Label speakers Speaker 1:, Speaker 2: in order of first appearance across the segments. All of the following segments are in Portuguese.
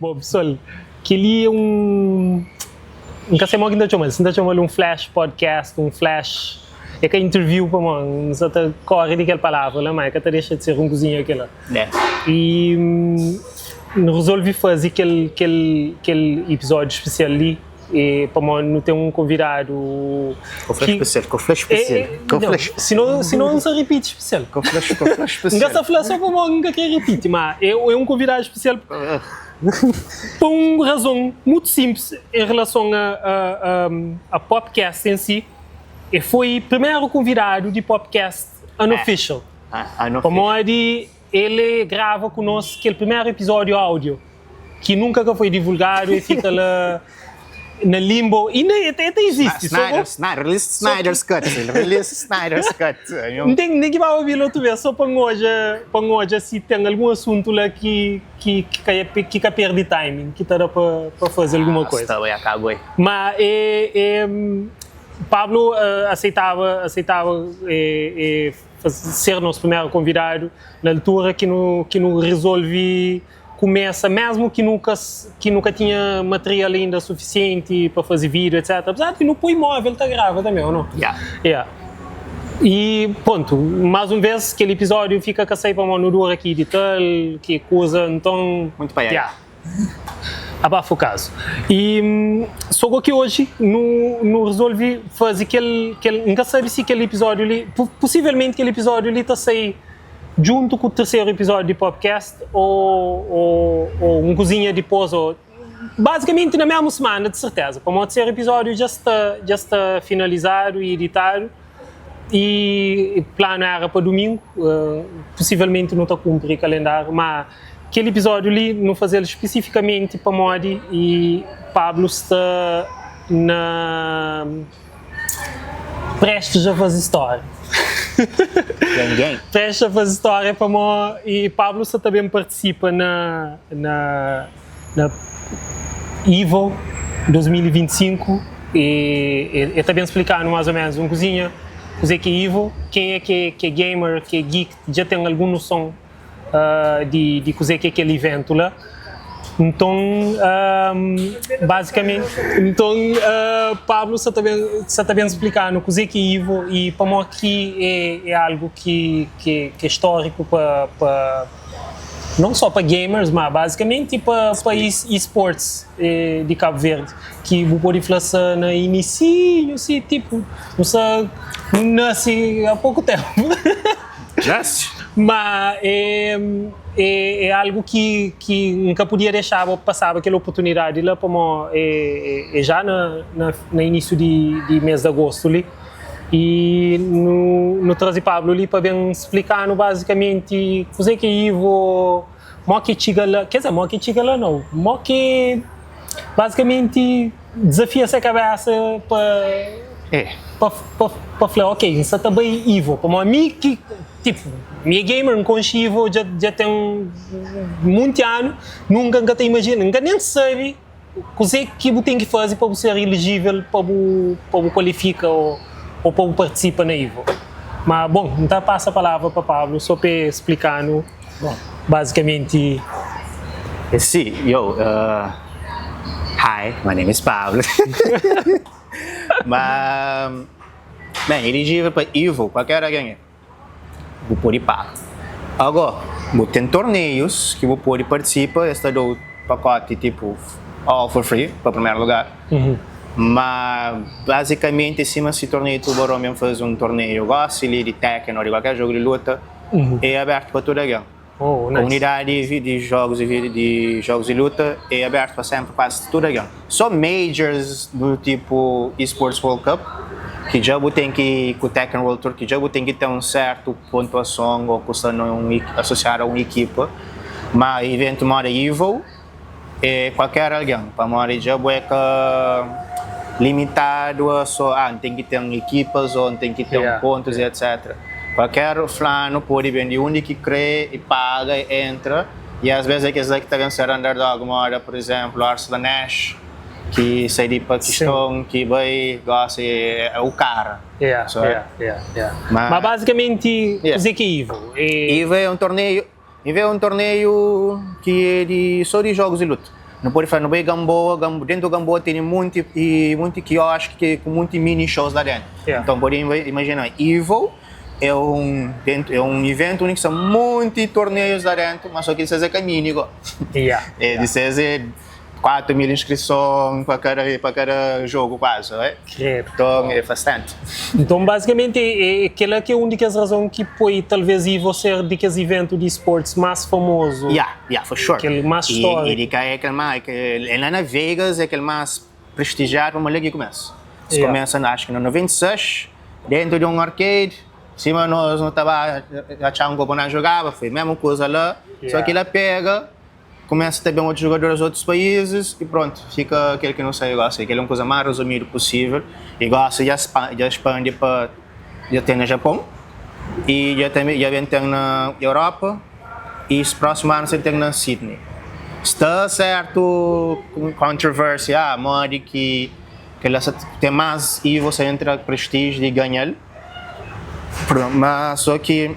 Speaker 1: bom, pessoal, que ele é nunca sei mais que ainda chama um flash podcast, um flash, é que interview para mim, não sei até corre daquela palavra, mas que até deixa de ser um cozinha aquela. E resolvi fazer aquele episódio especial ali. E para mim não tem um convidado
Speaker 2: com flash especial
Speaker 1: se não se repite especial
Speaker 2: com flash especial
Speaker 1: não está falando só para mim nunca quer repetir mas é um convidado especial por uma razão muito simples em relação a podcast em si e foi o primeiro convidado de podcast unofficial para mim ele grava conosco aquele primeiro episódio áudio que nunca foi divulgado e fica lá na limbo, e até existe.
Speaker 2: Snyder's Cut.
Speaker 1: Ninguém vai ouvir outra vez, só para hoje se tem algum assunto lá que perde timing, que está para fazer alguma coisa.
Speaker 2: Está bem, acabou aí.
Speaker 1: Mas Pablo aceitava ser nosso primeiro convidado na altura que não resolvi começa, mesmo que nunca tinha material ainda suficiente para fazer vídeo, etc. Apesar de no imóvel está grava também, ou não?
Speaker 2: Yeah.
Speaker 1: E ponto, mais uma vez, aquele episódio fica com a ceipa no duro aqui de tal, que coisa, então...
Speaker 2: Muito para aí.
Speaker 1: Abafa o caso. E só que hoje não resolvi fazer aquele nunca sabe se aquele episódio ali, possivelmente aquele episódio ali está a sair junto com o terceiro episódio de podcast ou um cozinha depois, ou basicamente na mesma semana, de certeza. Como o terceiro episódio já está finalizado e editado e o plano era para domingo, possivelmente não está a cumprir o calendário, mas aquele episódio ali não fazer especificamente para Modi e Pablo está prestes a fazer história. Fecha a história para mim e Pablo também participa na Evo 2025 e eu também explicando mais ou menos uma cozinha que é Evo, quem é que é gamer, que é geek, já tem alguma noção de coisa que é aquele evento lá. Então, basicamente, Pablo está bem explicando o que é Evo e para mim aqui é algo que é histórico para não só para gamers, mas basicamente para esportes de Cabo Verde, que vou pode falar no início, assim, tipo, não sei, nasce há pouco tempo. Mas é algo que nunca podia deixar passar aquela oportunidade lá para mim já no início de mês de agosto ali e no trazer Pablo ali para bem explicar basicamente o que é Evo, que chega lá, quer dizer, que chega lá não, que basicamente desafia essa cabeça para falar, ok, isso está bem Evo, para mim que tipo, minha gamer não consigo já tem muito ano, nunca te imagina, nunca nem sabe o que eu tenho que fazer para ser elegível, para qualificar ou para participar na Evo. Mas, bom, então passa a palavra para Pablo, só para explicar, basicamente...
Speaker 2: Sim, hi, my name is Pablo. Mas, bem, elegível para Evo, qualquer ganha. Vou poder pagar. Agora, tem torneios que vou poder participar, esta do pacote tipo all for free, para o primeiro lugar. Mas, basicamente, se esse torneio de Tubarão mesmo faz um torneio, gosto de Tekken ou de qualquer jogo de luta, é aberto para toda a gang.
Speaker 1: Nice.
Speaker 2: Comunidade de jogos de luta é aberto para sempre, quase toda a gang. Só majors do tipo eSports World Cup, que já tem que com o Tekken World Tour, que já tem que ter um certo pontuação ou custa associar a uma equipa, mas evento mora Evo é qualquer alguém, para mora já é limitado a só tem que ter equipas ou tem que ter pontos e etc. Qualquer flano pode vender onde que crê e paga e entra, e às vezes é que está ser underdog, mora por exemplo Arsenal Nash, que sai de questão que vai gosta é o cara. Mas basicamente, o que é Evo? Evo é um torneio que é só de jogos de luta. não pode falar, não vai Gamboa, dentro do Gamboa tem muito quiosque com muitos mini shows lá dentro. Então pode imaginar, Evo é um evento onde são muitos torneios lá dentro, mas só que isso é caminho. Isso é 4 mil inscrições para cada jogo quase, então é bastante.
Speaker 1: Então basicamente aquela que é uma das razões que foi talvez Evo ser daqueles eventos de esportes mais famoso.
Speaker 2: For sure.
Speaker 1: Aquele mais histórico.
Speaker 2: E é aquele mais, lá na Vegas é aquele mais prestigiado, mas ali começa. Começa, acho que no 96, dentro de um arcade, cima nós não estava achando que não jogava, foi a mesma coisa lá, só que ela pega, começa a ter outros jogadores de outros países e pronto, fica aquele que não sei, gosta, aquele é uma coisa mais resumida possível e gosta já expande para, já tem no Japão e já tem na Europa e os próximos anos tem na Sydney. Está certo, controvérsia, modo que tem mais e você entra prestígio de ganhar, mas só que,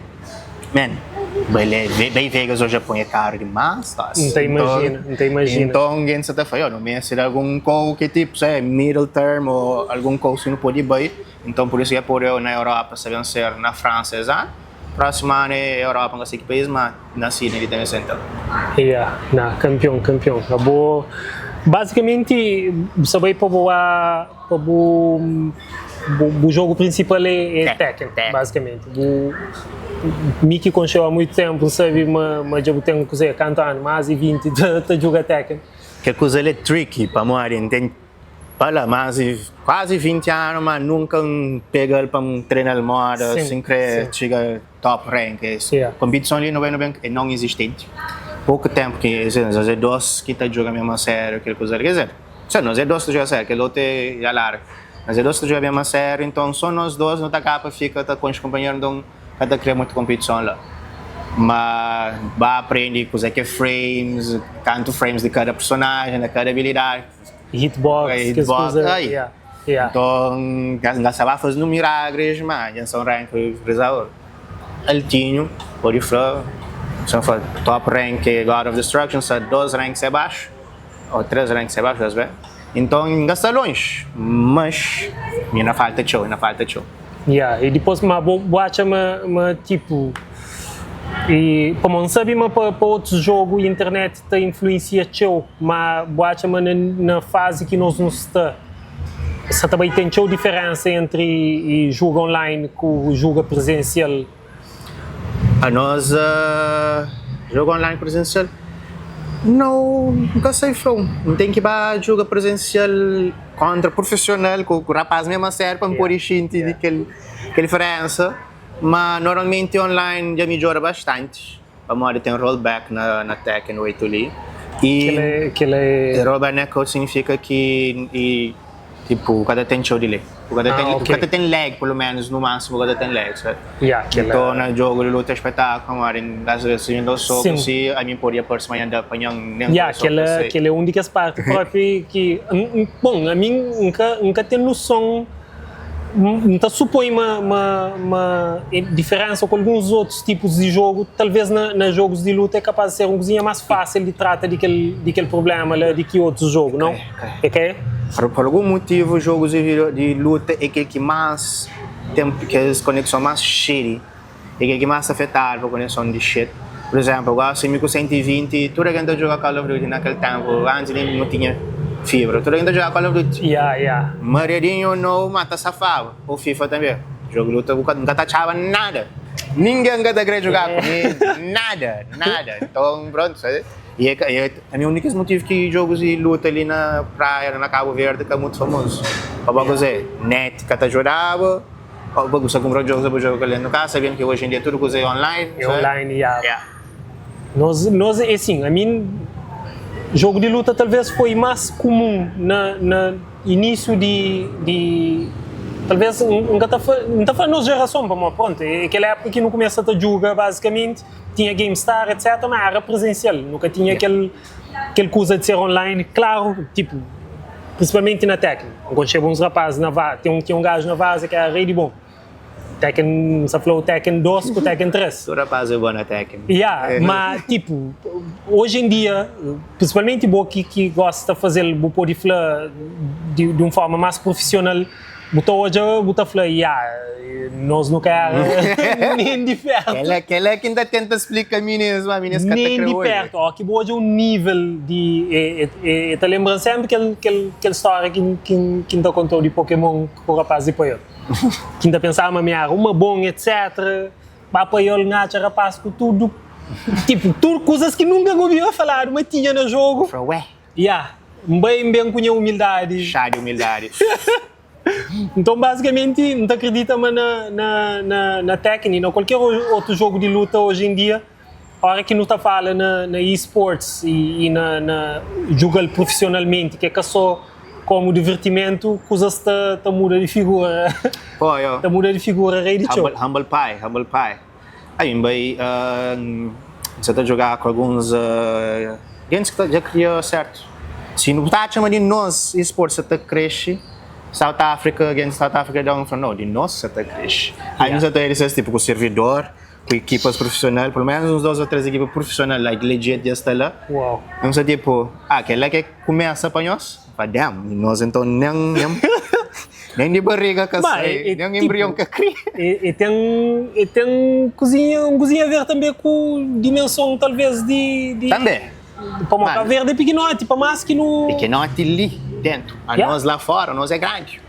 Speaker 2: bem Vegas ao Japão é caro demais,
Speaker 1: não te imagina.
Speaker 2: Então alguém está falando, não me ser algum call que tipo, middle term ou algum call que não pode ir, então por isso que por eu na Europa se vencer na França, próximo ano é Europa, não sei que país, mas na Sydney ele tem centro.
Speaker 1: Campeão. Acabou. Basicamente, sabe para o jogo principal é Tekken, basicamente. Miki conheceu há muito tempo, sabe, mas eu tenho que dizer, cantando mais de 20 de jogar Tekken.
Speaker 2: Que coisa é tricky para morrer, tem quase 20 anos, mas nunca pega para treinar moda, sem querer chegar top rank. Competição ali não existente. Pouco tempo que nós é dois que está jogando mesmo a sério, aquela coisa, quer dizer, nós é dois que jogam sério, aquele outro é já larga. Nós é dois que jogam mesmo a sério, então só nós dois não tá capa, fica com os companheiros, então cada cria muita competição lá. Mas vai aprender coisa que é frames, tanto frames de cada personagem, de cada habilidade.
Speaker 1: Hitbox,
Speaker 2: Então, nós sabemos fazer milagres, mas já são rank realizador. Altinho, pode falar, são top rank God of Destruction, são 2 ranks abaixo, ou 3 ranks abaixo, às vezes. Então, gasta longe, mas ainda falta show.
Speaker 1: E depois, tipo, e como não sabe, para outros jogos, a internet está influencia show, mas na fase que nós não está, você também tem show diferença entre jogo online com o jogo presencial.
Speaker 2: A nós, jogo online presencial, nunca sei não tem que jogar presencial contra profissional, com o rapaz mesmo a sério para me pôr sentir aquela diferença, mas normalmente online já melhora bastante. A moda tem rollback na Tekken 8 ali. E rollback significa que tipo, cada tem show de lag. Cada tem lag, pelo menos, no máximo, cada tem lag, sabe? Então, no jogo de luta espetáculo, às vezes, eu não sou assim, a mim poderia pôr-se amanhã da panhã, nem
Speaker 1: aquela é uma das partes próprias que, bom, a mim nunca tem noção, não supõe uma diferença com alguns outros tipos de jogo, talvez nos jogos de luta é capaz de ser uma coisinha mais fácil de tratar daquele problema do que outros jogos, não?
Speaker 2: Por algum motivo, jogos de luta é aquele que mais tem as conexões mais shitty, é aquele que mais afetado por conexão de shit. Por exemplo, eu gosto de 120, toda a gente joga Call of Duty naquele tempo, antes nem não tinha fibra, toda a gente joga Call of Duty. Mariadinho não mata safado, ou FIFA também. Jogo de luta nunca tachava nada. Ninguém quer jogar comigo, nada. Então, pronto, sabe? E é o único motivo que jogos de luta ali na praia, na Cabo Verde, que é muito famoso. Para dizer, net que te ajudava, você comprou jogos para jogar ali no caso, sabendo que hoje em dia tudo coisa é online.
Speaker 1: Nós, assim, a mim, jogo de luta talvez foi mais comum no início de talvez não está falando nossa geração, para pronto, é aquela época que não começa a jogar basicamente, tinha GameStar, etc, mas era presencial, nunca tinha aquele coisa de ser online, claro, tipo, principalmente na Tekken, quando chegam uns rapazes na vaza, tinha um gajo na vaza que era rei de bom, Tekken, sa flow Tekken 2 com Tekken 3.
Speaker 2: Tu rapaz é bom na Tekken.
Speaker 1: Mas, tipo, hoje em dia, principalmente o que gosta de fazer o Podifla de uma forma mais profissional, hoje, nós não queremos nem de perto.
Speaker 2: Ela é que ainda tenta explicar a meninas que
Speaker 1: Nem de perto. Ó, que hoje o nível de... Tá lembrando sempre aquela história que ainda contou de Pokémon com o rapaz de Poiol. Que ainda pensava, uma bom, etc. Para Poiol, ngacha, rapaz, com tudo. Tipo, tudo coisas que nunca ouviu falar, mas tinha no jogo.
Speaker 2: Ué.
Speaker 1: Bem com a humildade.
Speaker 2: Chá de humildade.
Speaker 1: Então, basicamente, não acredita na técnica, em qualquer outro jogo de luta hoje em dia, a hora que não está falando na esportes e na jogar profissionalmente, que é só como divertimento, coisas está muda de figura.
Speaker 2: Pô, eu.
Speaker 1: Está muda de figura, rei de show.
Speaker 2: Humble pie. Aí, bem, você está a jogar com alguns games que já criou certo. Se não está chamando de nós, esportes, você está cresce. South Africa, against South Africa, não, de nós até cresce. Aí nós até eles tipo com servidor, com equipas profissionais, pelo menos uns 2 ou 3 equipas profissionais, like legit, já está lá.
Speaker 1: Uau.
Speaker 2: Então tipo, aquela que começa para nós, nós então nem de barriga que sai, nem embrião que cria.
Speaker 1: E tem cozinha a ver também com dimensão talvez de
Speaker 2: Também.
Speaker 1: Para uma verde pequenote, para mais que no...
Speaker 2: Pequenote ali dentro, nós lá fora, nós é grande.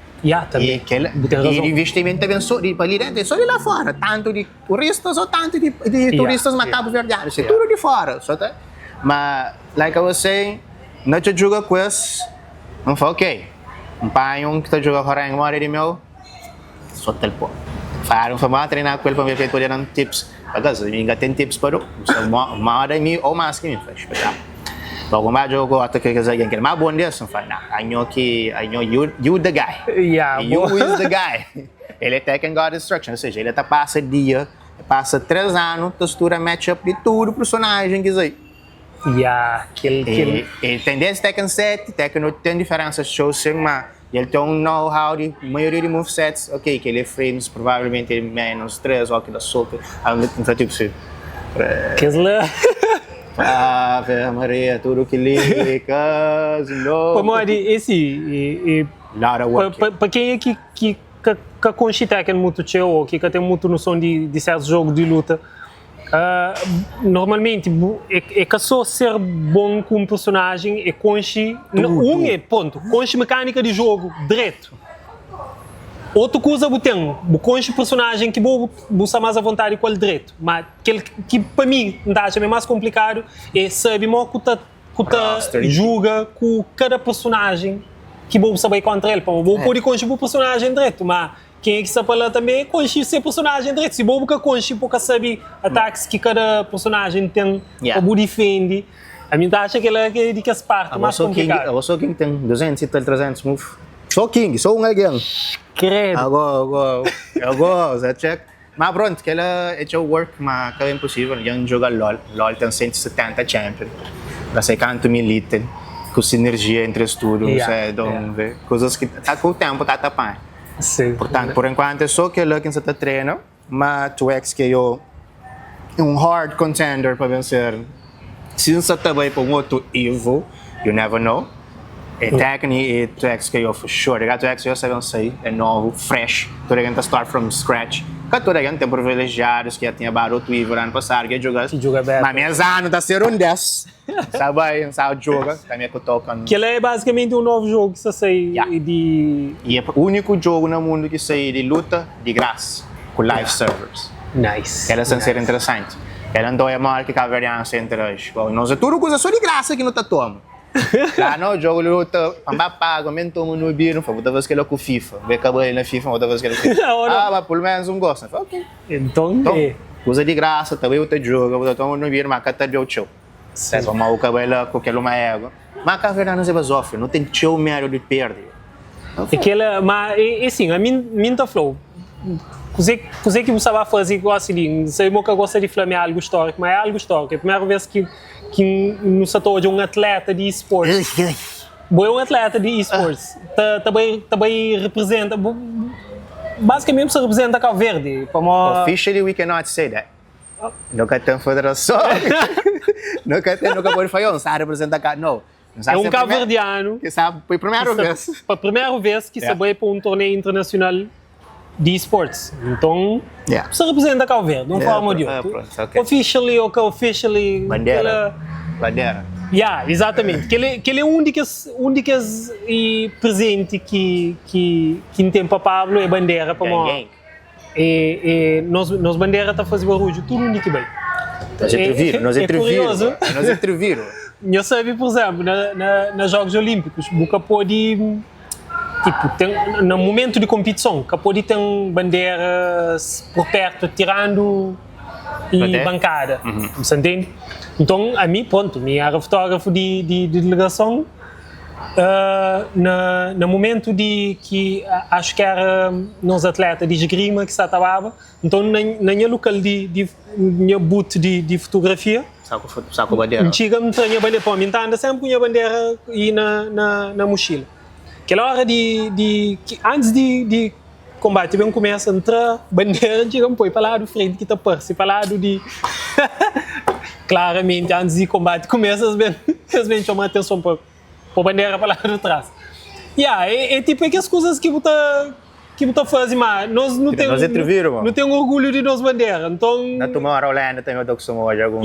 Speaker 1: Também.
Speaker 2: E o investimento também só ali dentro, só de lá fora, tanto de turistas ou tanto de turistas na Cabo Verdeano, é tudo de fora. Mas, like I was saying, não te joga com isso, não foi ok. Pai que está jogando horang mo rin meu, só telpo. Faram famar treinar com ele para ver se poder dar tips. Agora, ainda tem tips para o, mais de mim ou mais que mim, faz espetáculo. Logo mais jogo até que alguém quer mais bom disso, não faz nada. I know you the guy. You is the guy. Ele é Tekken God Instruction, ou seja, ele tá passa dia, passa 3 anos, textura matchup de tudo personagem que aí. Ele tem desde Tekken 7, Tekken 8 tem diferenças, show mas ele tem um know-how de maioria de movesets, ok, que ele frames provavelmente menos 3 ou que da solta, então tipo assim. Ave Maria, tudo que liga,
Speaker 1: para quem é que conhece Tekken muito teu ou que tem muito noção de certos jogos de luta, normalmente é que só ser bom com um personagem é conhecer mecânica de jogo direto. Outra coisa você conhece personagem que você mais à vontade com ele direto, mas que para mim não acha mais complicado é saber que joga com cada personagem que você saber contra ele. Você pode conhecer o personagem direto, mas quem é que sabe lá também conhece esse personagem direito. Se você conhece, porque sabe ataques que cada personagem tem para defender. A mim acha que ele é de as partes mais complicadas.
Speaker 2: Eu sou King tem 200 e 300 moves. Sou King, sou alguém.
Speaker 1: Credo.
Speaker 2: Agora, você check. Mas pronto, que ela é o work, mas que é impossível. Eu jogo LOL. LOL tem 170 champions. Para ser canto milita. Com sinergia entre estudos. Coisas que com o tempo está tapando.
Speaker 1: Sim.
Speaker 2: Portanto, por enquanto, é só que ele que está treinando, mas tu é que eu hard contender para vencer. Se você está bem para outro evil, you never know. É técnico e tu é que eu for sure. Tu é que eu sei vencer, é novo, fresh. Tu é que start from scratch. Que tu é que tem privilegiados que já tinha outro evil ano passado que joga. Mas meus anos está ser 10. Sabe joga, também que eu toco.
Speaker 1: Que ele é basicamente um novo jogo que você sei de...
Speaker 2: E é o único jogo no mundo que sai de luta de graça, com live servers.
Speaker 1: Nice.
Speaker 2: Ela ser interessante. Ela não é maior que Cabo Verdeano entre nós. Nós é tudo coisa só de graça que não está tomando. Lá no jogo de luta, pamba pago, mentomo no biro, outra vez que ele é com FIFA. Vê acabou ele na FIFA, outra vez que ele é com FIFA. Mas pelo menos gosto. Ok.
Speaker 1: Então,
Speaker 2: coisa de graça, também outra jogo, outra tomo no biro, mas cada dia o show. Se vamos o cabelo com aquele uma ego. Mas Cabo Verdeano não é basófilo, não tem show medo de perder.
Speaker 1: Mas, assim, a mim tá flow. Coisa que você vai fazer igual assim, sei que gosta de falar algo histórico, mas é algo histórico. É a primeira vez que no setor de um atleta de esportes. Um atleta de esportes. Também representa. basicamente se representa Cabo Verde. Como...
Speaker 2: Officially, we cannot say that. Nunca tem federação. nunca pode falar, não sabe representar cá. Não.
Speaker 1: É um cabo-verdiano.
Speaker 2: Que sabe, foi a primeira vez.
Speaker 1: Foi a primeira vez que se vai para um torneio internacional de esportes. Então, se representa Cabo Verde, de uma forma ou de outra.
Speaker 2: Okay.
Speaker 1: Officially ou officially.
Speaker 2: Bandeira.
Speaker 1: Exatamente. Que ele é um únicas e presente que tem para Pablo é bandeira para nós. E nós bandeira está fazendo barulho, tudo único bem.
Speaker 2: Nós entreviram.
Speaker 1: Eu sei, por exemplo, nos Jogos Olímpicos, nunca pode, tipo, no momento de competição, nunca pode ter bandeiras por perto, tirando e bancada, você entende? Então, a mim, pronto, eu era fotógrafo de delegação, no momento de que acho que era nos atletas de esgrima que se atabava, então na minha local de minha boot de fotografia,
Speaker 2: saco bandeira.
Speaker 1: Antigamente tinha bandeira para mim, anda sempre com a bandeira aí na mochila. Aquela hora antes de combate, bem começa a entrar bandeira, antigamente põe para lá do frente que está perto, para lá de claramente antes de combate começa a chamar a atenção para a bandeira para lá de trás. É tipo aquelas coisas que você faz, mas nós não temos orgulho de nossa bandeira. Então,
Speaker 2: na tomorrow Holanda tem outro que somos hoje algum.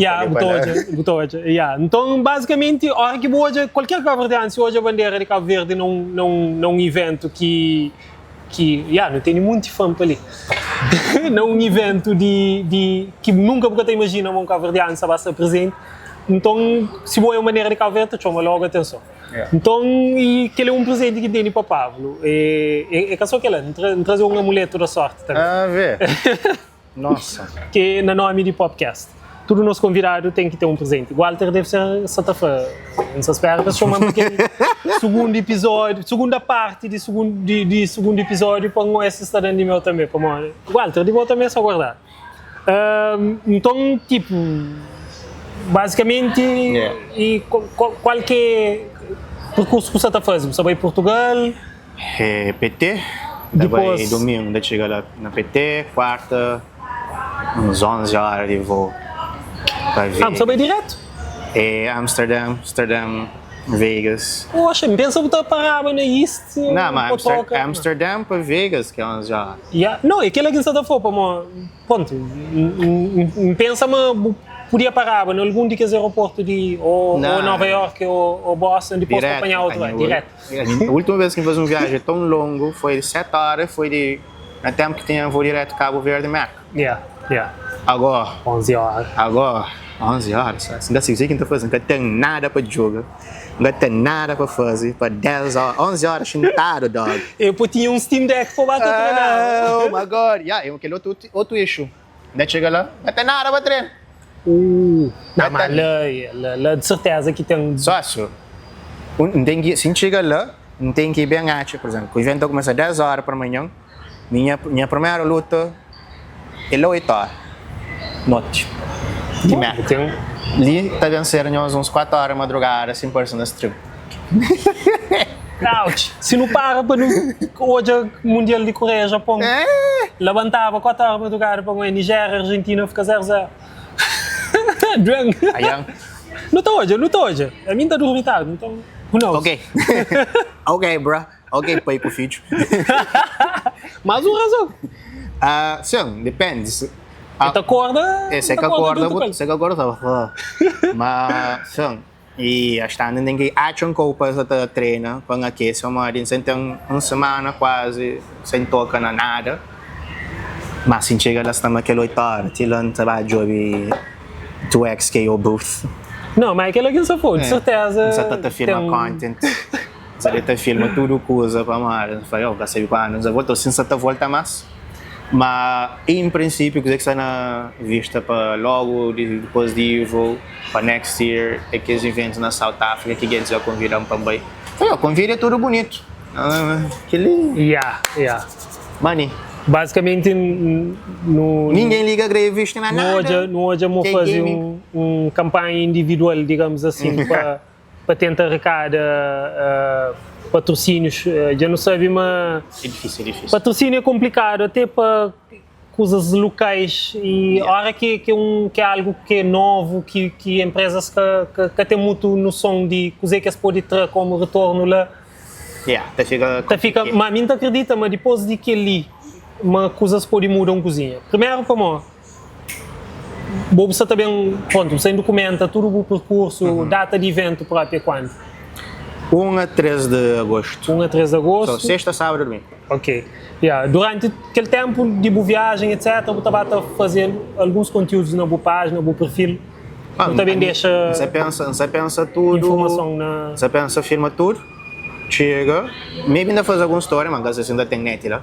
Speaker 1: Então, basicamente, a hora que hoje qualquer Cabo Verde, se hoje a bandeira de Cabo Verde num evento que não tem muito fã para ali. Num evento que nunca você imagina um Cabo Verdeano vai estar presente. Então, se boa é uma maneira de Cabo Verde, chama logo atenção. Então, aquele é um presente que tem para Pablo. É só que ele trazer um amuleto da sorte também.
Speaker 2: Vê. Nossa.
Speaker 1: Que é no nome de podcast. Todo nosso convidado tem que ter um presente. O Walter deve ser sexta-feira. Não se espera, mas chamamos aquele segundo episódio, segunda parte de segundo episódio para esse estudante de meu também. Walter, de volta também é só guardar. Então, tipo, basicamente, e qualquer percurso que você está fazendo? Você vai em Portugal?
Speaker 2: PT, depois domingo, daí chega lá na PT, quarta, uns 11 horas de voo.
Speaker 1: Você vai direto?
Speaker 2: Amsterdam, Vegas.
Speaker 1: Poxa, pensa que você parava na East.
Speaker 2: Não, mas Amsterdam para Vegas, que é 11 horas.
Speaker 1: Não, aquilo que você está falando, ponto. Pensa, mas podia parar em algum daqueles aeroportos de Nova York ou Boston, depois para apanhar outro, direto.
Speaker 2: A última vez que eu fiz uma viagem tão longa foi de 7 horas, foi no tempo que tinha voo direto Cabo Verde Meca. Agora.
Speaker 1: 11 horas.
Speaker 2: Agora, 11 horas. Ainda sei o que está fazendo, não tem nada para jogar. Não tem nada para fazer, para 10 horas, 11 horas sentado, dog.
Speaker 1: Eu tinha um Steam Deck para bater treinar.
Speaker 2: Oh my God. Eu aquele outro issue. Daí chega lá, não tem nada para treinar.
Speaker 1: Não, mas lá de certeza que tem...
Speaker 2: Sócio, se chega lá, não tem que ir bem antes, por exemplo. O evento começa às 10 horas para amanhã, minha primeira luta é 8 horas, noite, de merda. Ali está vencendo uns 4 horas de madrugada, 100% da stream.
Speaker 1: Ouch! Se não para hoje é Mundial de Coreia, Japão, levantava 4 horas de madrugada para Nigéria, Argentina, fica 0-0. Drunk. Não estou hoje. A mim está dormitado, então, who knows?
Speaker 2: Ok, bro. Ok, pai com o filho.
Speaker 1: Mas uma razão.
Speaker 2: Sim, depende.
Speaker 1: Você acorda...
Speaker 2: Você acorda. Mas, sim. E a gente tem que achar um pouco para treinar, para aquecer, mas sem ter uma semana quase sem tocar na nada. Mas se chega lá, estamos aquele 8 horas, tirando trabalho de 2XK ou booth.
Speaker 1: Não, mas aquilo que você falou, de certeza.
Speaker 2: Você está filmando content, você está filmando tudo coisa para mais. Eu falei, vai sair quando, você volta, assim você volta mais. Mas, em princípio, o que está na vista para logo, depois de Evo, para next year, é que os eventos na South Africa, que eles já convidam para bem. O convite é tudo bonito. Aquele... Money.
Speaker 1: Basicamente,
Speaker 2: ninguém liga greve, não é nada.
Speaker 1: Hoje eu vou fazer uma campanha individual, digamos assim, para para tentar arrecadar patrocínios. Já não sabe, mas
Speaker 2: É difícil.
Speaker 1: patrocínio é complicado, até para coisas locais e a hora que é algo que é novo, que empresas que têm muito noção de coisa que se pode ter como retorno lá,
Speaker 2: fica
Speaker 1: mas a mim não acredita, mas depois de que ali, uma coisa se pode mudar uma cozinha. Primeiro, como você também, pronto, você documenta tudo o percurso, data de evento próprio quando?
Speaker 2: 1 a 3 de agosto.
Speaker 1: 1 a 3 de agosto.
Speaker 2: So, sexta, sábado e domingo.
Speaker 1: Ok. Durante aquele tempo de boa viagem, etc., você estava a fazer alguns conteúdos na boa página, no seu perfil. Você também deixa
Speaker 2: Você pensa tudo.
Speaker 1: informação na...
Speaker 2: Você pensa, filma tudo. Chega. Maybe ainda faz alguma história, mas você ainda tem net lá.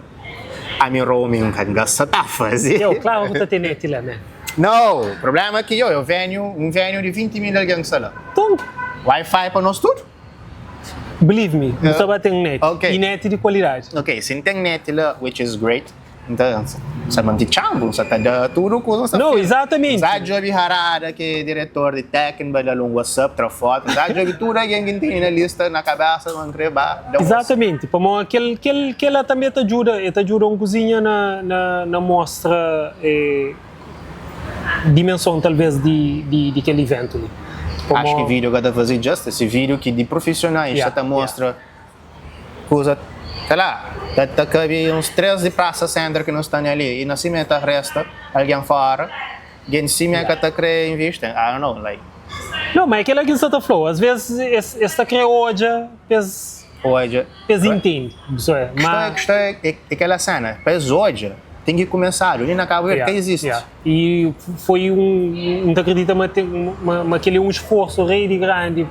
Speaker 2: A minha roaming, que você está a fazer.
Speaker 1: Claro que você tem net lá, né?
Speaker 2: Não, o problema é que eu venho de 20 mil alguém que lá.
Speaker 1: Então,
Speaker 2: Wi-Fi para nós tudo.
Speaker 1: believe me, você vai ter net.
Speaker 2: Ok.
Speaker 1: E net de qualidade.
Speaker 2: Ok, se tem net lá, which is great. Então, você mantém chambo, você está tudo com você.
Speaker 1: Não, exatamente.
Speaker 2: Você joga harada que é diretor de técnico, vai dar um WhatsApp, tra foto. Você joga tudo alguém que tem na lista, na cabeça, não treba.
Speaker 1: Exatamente. Para aquele também te ajuda uma cozinha na mostra dimensão, talvez, de aquele evento.
Speaker 2: Acho que vídeo que fazer justice, vídeo que de profissionais já mostra coisa, sei lá, tá cabe uns 3 de praça center que não estão ali e na cima tá resta alguém fora, alguém em cima que tá querendo investir, I don't know, like.
Speaker 1: Não, mas aquela que você está falando, às vezes esta cria hoje, pes entende, isso é. Mas
Speaker 2: é aquela cena, pes hoje tem que começar, ali na Cabo Verde que existe.
Speaker 1: E foi não acredita, mas aquele esforço rei grande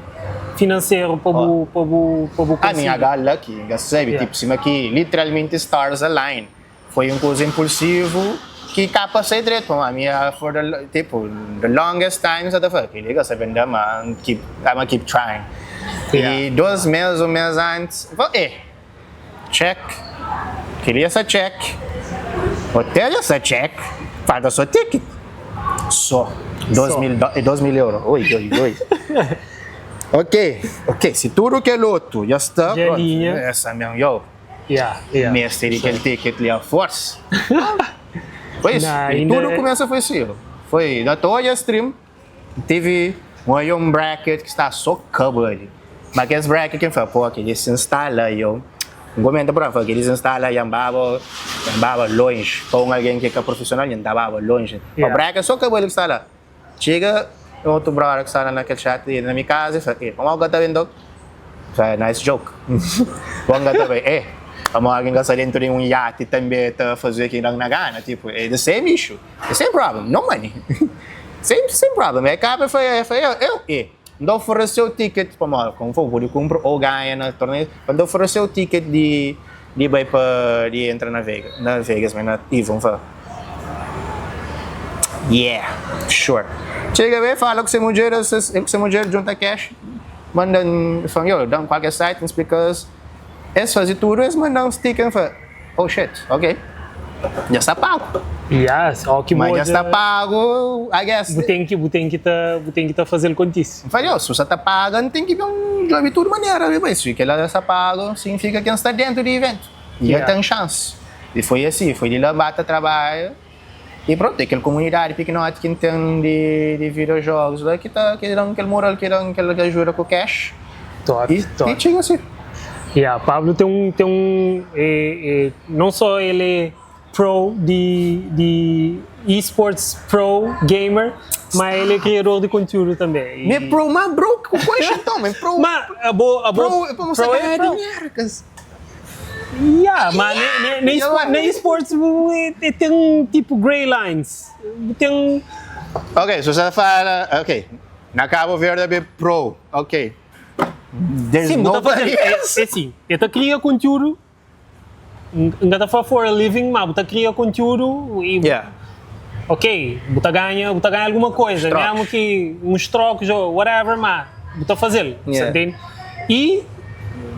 Speaker 1: financeiro para o
Speaker 2: a minha gala aqui, sabe, tipo, cima aqui, literalmente stars align. Foi coisa impulsivo que capa sai direito, a minha for the, tipo, the longest times at the fuck, liga, sabe, I'm keep trying. E 2 meses ou meses antes, check, queria essa check. Hotel essa check, falta só ticket. Só. 2 mil euros. Oi. Ok, se tudo que é loto já está pronto. Essa mesmo, mestre aquele ticket ali a força. Foi isso. E tudo começa foi assim. Foi da toda stream, teve um bracket que está só cabo ali. Mas aqueles bracket que foi, pô, que ele se instala aí, comenta por aí, que eles instalam e andava longe, com alguém que é profissional e andava longe. O bracket só acabou ele instalar. Chega outro brother que está naquele chat na minha casa e fala, vamos agora vendo? Nice joke. Vamos agora ver, vamos alguém que está dentro de iate também tá fazer aqui na gana, tipo, é the same issue, the same problem, no money. same problem, acaba foi não ofereceu o ticket para mal, como for, compra ou ganha na torneio. Quando ofereceu o ticket de vai para de entrar na Vegas, mas na Yvonne fala, sure. Chega bem, fala que se mulher junta cash, manda dá qualquer site, because eles fazem tudo, eles mandam um sticker e fala, oh shit, ok. Já está pago. Mas já está pago, I guess.
Speaker 1: Você tem que tá fazendo contice.
Speaker 2: Falei, se você está pagando, tem que ver jogo de toda maneira, mas se ela está pago, significa que ela está dentro do evento. E ela tem chance. E foi assim, foi de lá bata trabalho. E pronto, aquela comunidade pequena que tem de videojogos lá, que dão aquele moral, que ajuda com o cash.
Speaker 1: Top.
Speaker 2: E chega assim.
Speaker 1: Pablo tem não só ele é pro de esports pro gamer, mas ele é criador de conteúdo também.
Speaker 2: Mas bro, com coisa então, mas pro.
Speaker 1: Mas a boa
Speaker 2: para mostrar dinheiro.
Speaker 1: Mas nem esports tem tipo grey lines. Tem.
Speaker 2: Ok, se você fala, na Cabo Verde é pro, ok.
Speaker 1: Sim, assim, eu cria conteúdo. Não está for a living, mas você cria conteúdo e ok, você ganha alguma coisa, mesmo que uns trocos ou whatever, mas você fazer, entende? E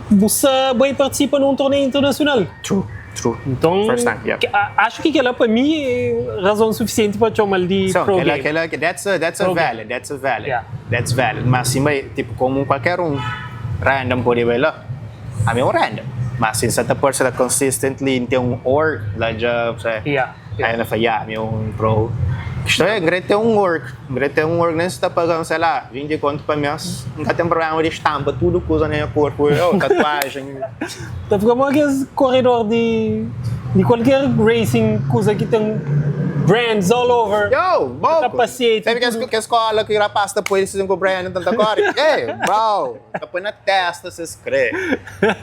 Speaker 1: você vai participar num torneio internacional.
Speaker 2: True. True.
Speaker 1: Então,
Speaker 2: First time, yeah.
Speaker 1: acho que aquela para mim é razão suficiente para chamar de
Speaker 2: So,
Speaker 1: pro game.
Speaker 2: that's a
Speaker 1: Pro
Speaker 2: valid. That's a valid.
Speaker 1: Yeah.
Speaker 2: That's valid. Mas sim, tipo, como qualquer random pode ver lá. A mim random. Mas se essa pessoa consistently tem org, lá já,
Speaker 1: Yeah.
Speaker 2: aí na falha, meu pro. Isto é, grete work nem está pagando, sei lá, 20 conto para mim, nunca tem problema de estampa, tudo coisa nem a corpo, tatuagem.
Speaker 1: Então fica como aquele corredor de qualquer racing, coisa que tem brands all over.
Speaker 2: Yo, bom!
Speaker 1: Capacete.
Speaker 2: Sabe que a escola que rapaz depois precisam com brand tanta cor? Ei, bro! Depois na testa se escreve.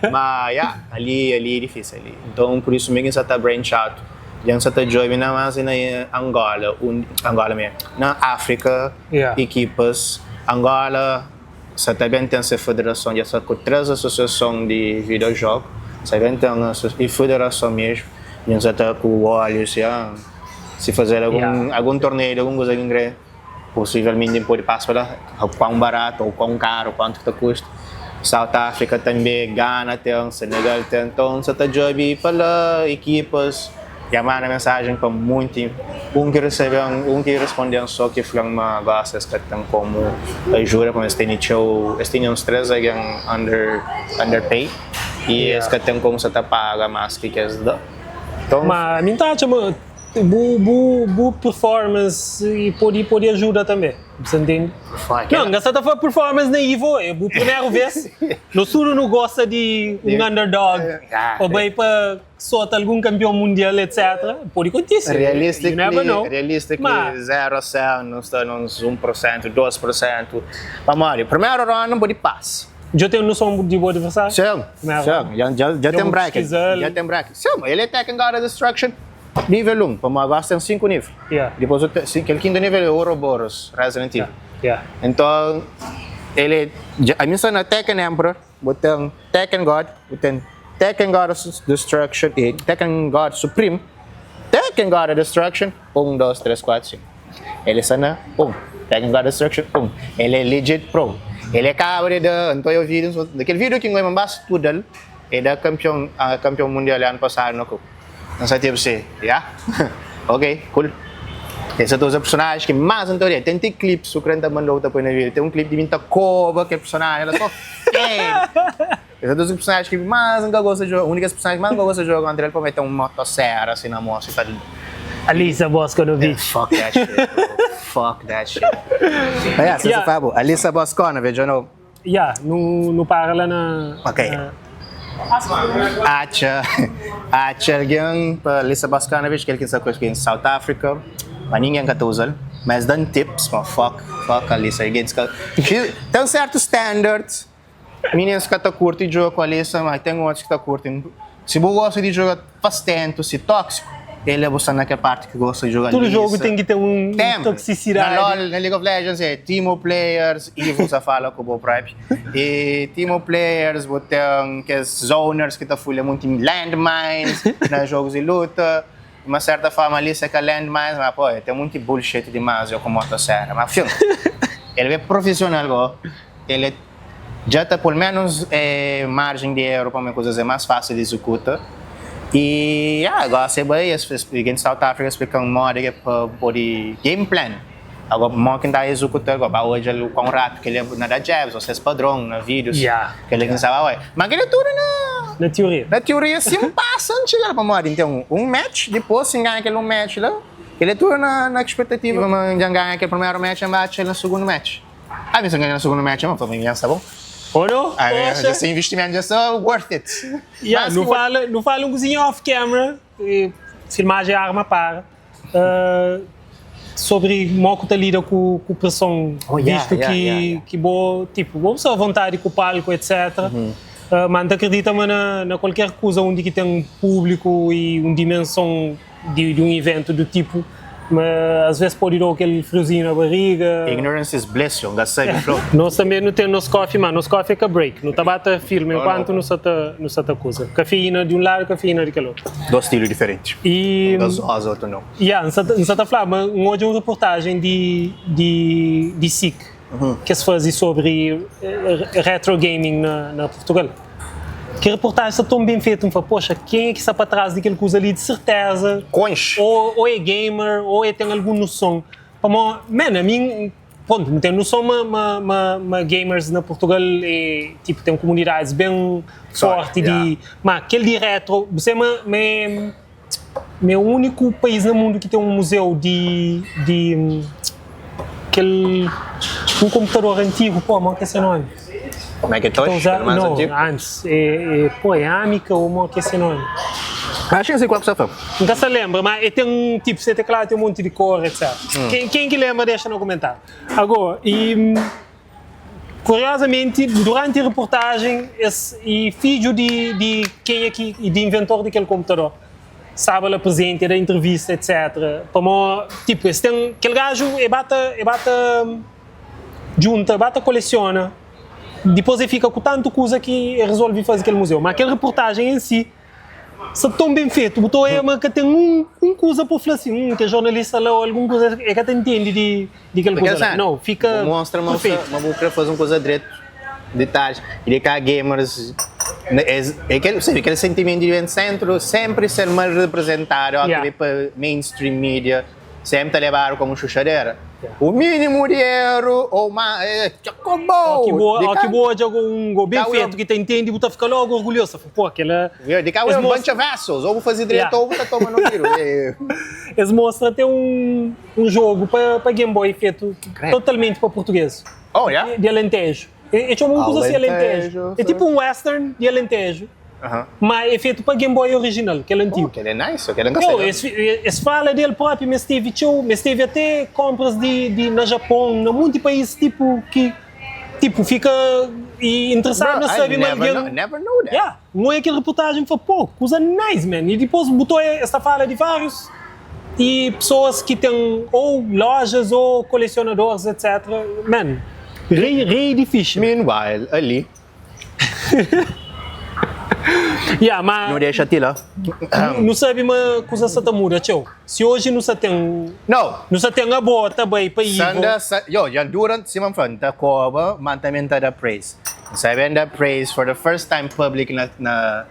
Speaker 2: Mas, yeah, ali é difícil ali. Então, por isso mesmo, você está branch out. Yang sa join na mas na Angola mesmo. Na África, equipas Angola, sa também tem essa federação, já sa com 3 associações de videojogo, sa também tem a federação mesmo. Yang sa tá com olhos, se fazer algum torneio, alguma coisa que possivelmente pode passar lá, quão barato ou quão caro, quanto que custa. South Africa também, Ghana tem, Senegal tem, então sa join para equipas. Chamar a mensagem para muito que recebem, que respondem só que falam uma base que tem como ajuda para este uns 3 aí underpay e es que tem como se paga mais que é então
Speaker 1: mas a mim tá chamando bu performance e pode ajudar também. Você entende? Não, gasta da performance na Ivo, é bu primeira vez. No sul não gosta de underdog, ou bem para soltar algum campeão mundial, etc. Pode acontecer.
Speaker 2: Realistically, 0 a 100, não está uns 1%, 2%. Vamos, primeiro round não pode passar.
Speaker 1: Já tem noção de boa adversário?
Speaker 2: Sim. Já tem bracket. Sim, ele é Tekken God of Destruction. Nível 1, para uma tem 5 níveis. Depois, aquele quinto nível é Ouroboros, Resident Evil. Então, ele, a minha na Tekken Emperor, tem Tekken God, tem Tekken God of Destruction e Tekken God Supreme. Tekken God of Destruction, 1, 2, 3, 4, 5. Ele está na 1. Tekken God of Destruction, 1. Ele é legit pro. Ele acaba de dar, então eu vi, daquele vídeo que eu me basta tudo, ele é campeão mundial ano passado no Cup. Não sei tipo assim, ok, cool. Esse é o personagem que mais não tem. Tem clipes, o crente mandou depois na vida. Tem um clipe de Minta Cova, que é personagem, ela só esse é o personagem que mais não gosta de jogar. O único personagem que mais não gosta de jogar, ele pode ter uma motosserra assim na mão, assim, tá.
Speaker 1: Alissa Bosconovich.
Speaker 2: Fuck that shit, bro. Fuck that shit. Mas você sabe, Alissa Bosconovich, não?
Speaker 1: No para lá na...
Speaker 2: Ok. Alguém para Alissa Bosconovich, que ele quer saber em South Africa, mas ninguém quer usar. Mas dão tips, mas fuck Alissa. Tem certos standards. Meninas que estão curtindo jogo com a Alissa, mas tem outros que estão curtindo. Se você gosta de jogar faz tempo, se tóxico, ele é você naquela parte que gosta de jogar.
Speaker 1: Todo jogo tem que ter toxicidade.
Speaker 2: Na League of Legends é Team of Players, e você fala com o Prep. E Team of Players, você tem que zoners que estão fulhando muito em landmines, nos jogos de luta. De uma certa forma ali, você quer landmines, mas pô, tem muito bullshit demais com motosserra. Mas filho, ele é profissional, ele já está pelo menos margem de erro para uma coisa mais fácil de executar. E agora você vai em South Africa explicar um modo que pode game plan. Agora mo que está executando agora hoje o quão rápido que ele nada jabs, ou seja padrão na vídeos. Que ele não sabe, mas ele tudo na teoria sim passa chegar para modo então um match depois se ganha aquele match lá. Ele tudo na expectativa, mas ganhar aquele primeiro match e bate no segundo match. Aí você ganha no segundo match, mas para mim já está bom.
Speaker 1: Ou não?
Speaker 2: Esse investimento já está worth it.
Speaker 1: Não fala um cozinho off-camera, filmagem arma para, sobre como está lida com pressão, visto que vou só vontade com o palco, etc. Mas acredita na qualquer coisa onde que tem um público e uma dimensão de um evento do tipo. Mas às vezes pode dar aquele friozinho na barriga.
Speaker 2: Ignorance is bliss, eu gastei de flow.
Speaker 1: Nós também não temos nos coffee, mas nos coffee é que break. Não tabata filme enquanto não está coisa. Cafeína de um lado, cafeína de aquele outro.
Speaker 2: Dois estilos diferentes.
Speaker 1: E
Speaker 2: das outras não.
Speaker 1: Não está falando, mas hoje uma reportagem de SIC que se faz sobre retro gaming na Portugal. Que a reportagem está tão bem feita, me fala, poxa, quem é que está para trás daquele que usa ali, de certeza?
Speaker 2: Conche.
Speaker 1: Ou é gamer, ou tem alguma noção. Mano, a mim, ponto, não tem noção, mas gamers na Portugal tipo, tem comunidades bem fortes mas aquele de retro, você é o único país no mundo que tem um museu de um computador antigo, pô, que é esse nome?
Speaker 2: Macintosh?
Speaker 1: Não, antes, é Amiga ou que é esse nome?
Speaker 2: Acho que sei qual que você foi.
Speaker 1: Nunca se lembra, mas tem tipo, você teclado, tem um monte de cor, etc. Quem que lembra, deixa no comentário. Agora, curiosamente, durante a reportagem, esse vídeo de quem é que, de inventor daquele computador, sabe lá presente, da entrevista, etc. Tipo, aquele gajo, junta, coleciona, depois ele fica com tanta coisa que resolve fazer aquele museu. Mas aquela reportagem em si, está tão bem feito, botou que tem coisa para falar assim, que a jornalista lá ou alguma coisa é que até entende de aquela coisa. Não, fica
Speaker 2: mostra uma boca fazer uma coisa direito, detalhes, e cá gamers, aquele sentimento de centro sempre ser mal representado, aquele para mainstream media, sempre a levar como chuchadeira. O mínimo de euro ou mais.
Speaker 1: Que boa de algum bem feito que tem entende e fica logo orgulhoso. Pô, aquela.
Speaker 2: De cá é um bunch of assholes, ou vou fazer direito ou vou tomar no tiro.
Speaker 1: Eles mostram até um jogo para Game Boy feito totalmente para português.
Speaker 2: Oh, yeah?
Speaker 1: De Alentejo. É tipo uma coisa assim, Alentejo. É tipo um western de Alentejo. Mas é feito para Game Boy original, que é antigo.
Speaker 2: Que é nice, que é engraçado.
Speaker 1: Esse fala dele próprio, mas teve até compras na Japão, em muitos países que fica interessado na saber mais alguém.
Speaker 2: Never know that.
Speaker 1: Não é aquela reportagem que pô, coisa nice, man. E depois botou essa fala de vários e pessoas que têm ou lojas ou colecionadores, etc. Man, rei difícil.
Speaker 2: Meanwhile, ali.
Speaker 1: Mas
Speaker 2: não deixa te lá.
Speaker 1: Não sabe uma coisa que muda, tio. Se hoje não se tem a bota bem para ir.
Speaker 2: Já durante cima frente a cova, mantamento da praise. Sabendo da praise for the first time public na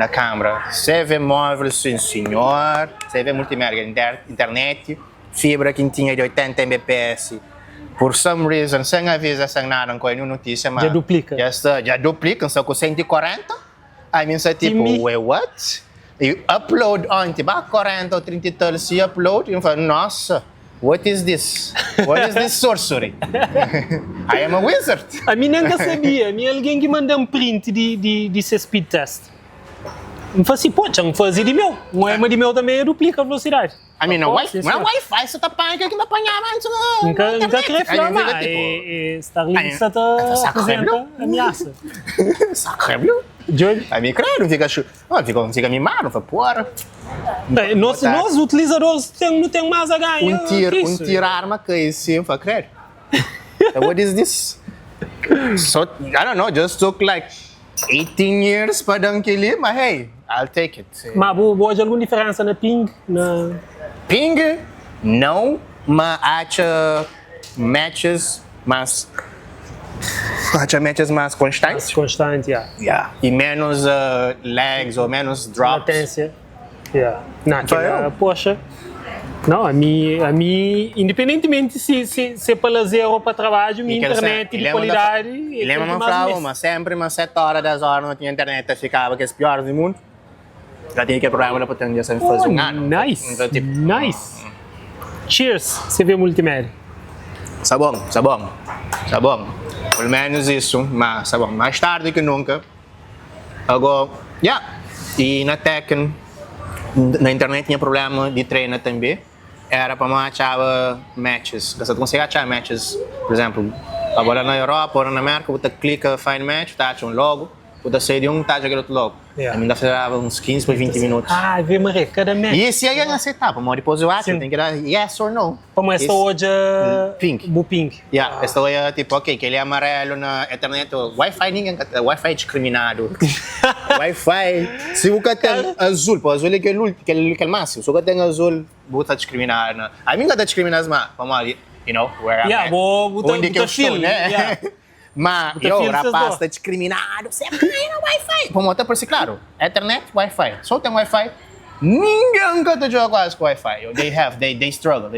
Speaker 2: câmara. Você vê móvel, sim senhor. Você vê multimédia, internet, fibra que tinha de 80 Mbps. Por some reason, sem aviso, sem nada, com a notícia, mas
Speaker 1: já duplica.
Speaker 2: Já duplica, só com 140. I mean, so tipo, wait, what? You upload on, tipo, 40 ou 30 e tal, se upload, e eu falo, nossa, what is this? What is this sorcery? I am a wizard.
Speaker 1: A mim nunca sabia, a alguém que manda um print de ser speed test. Eu falei assim, pô, tinha que fazer de meu. Uma de meu também duplica a velocidade.
Speaker 2: I mean, não é Wi-Fi, você tá apanhando que não apanhava antes.
Speaker 1: Nunca queria reclamar. Starlink está apresenta ameaça.
Speaker 2: Sacrébleu?
Speaker 1: Johnny?
Speaker 2: A mim, claro, fica mimado, porra.
Speaker 1: Nós utilizadores não tem mais a ganhar.
Speaker 2: Tiro arma que é assim, fala, creio. What is this? So, I don't know, just took like 18 years para dar aquele, mas hey, I'll take it.
Speaker 1: Mas houve alguma diferença na ping?
Speaker 2: Ping? Não, mas acha matches mais constantes.
Speaker 1: Constante,
Speaker 2: yeah. E menos lags ou menos drops.
Speaker 1: Latência. Poxa. Não, a mim, independentemente se é para lazer ou para trabalho, minha internet de qualidade.
Speaker 2: Lembra uma frase, mas sempre umas 7 horas, 10 horas não tinha internet, ficava que é os piores do mundo. Já tinha que programa para ter sempre fazer um ano.
Speaker 1: Nice, então, tipo, nice. Cheers, você vê multimédia.
Speaker 2: Tá bom. Pelo menos isso, mas tá bom. Mais tarde que nunca. Agora, e na Tekken, na internet tinha problema de treino também. Era para não achar matches. Você consegue achar matches, por exemplo, agora na Europa ou na América, você clica Find Match, tá achando um logo, você sai de um, tá achando outro logo. Ainda falava uns 15 para 20 minutos.
Speaker 1: Vê, Maria, cada match.
Speaker 2: E esse aí é aceitável, mas depois eu acho, tem que dar yes or no.
Speaker 1: Como esta hoje
Speaker 2: pink.
Speaker 1: Pink.
Speaker 2: Esta hoje é tipo, ok, que ele é amarelo na internet, Wi-Fi ninguém, Wi-Fi é discriminado. Wi-Fi, se você tem azul, pô, azul é aquele máximo, se você tem azul, você está discriminado. A mim está discriminado, mas, vamos ali, you know, where I'm at.
Speaker 1: Onde
Speaker 2: que eu estou, né? Mas
Speaker 1: Puta,
Speaker 2: eu,
Speaker 1: filhos, vocês
Speaker 2: rapaz,
Speaker 1: dois.
Speaker 2: está discriminado, você cai no Wi-Fi. Para montar por si, claro, Ethernet, Wi-Fi. Só tem Wi-Fi, ninguém canta jogo quase com Wi-Fi. They struggle.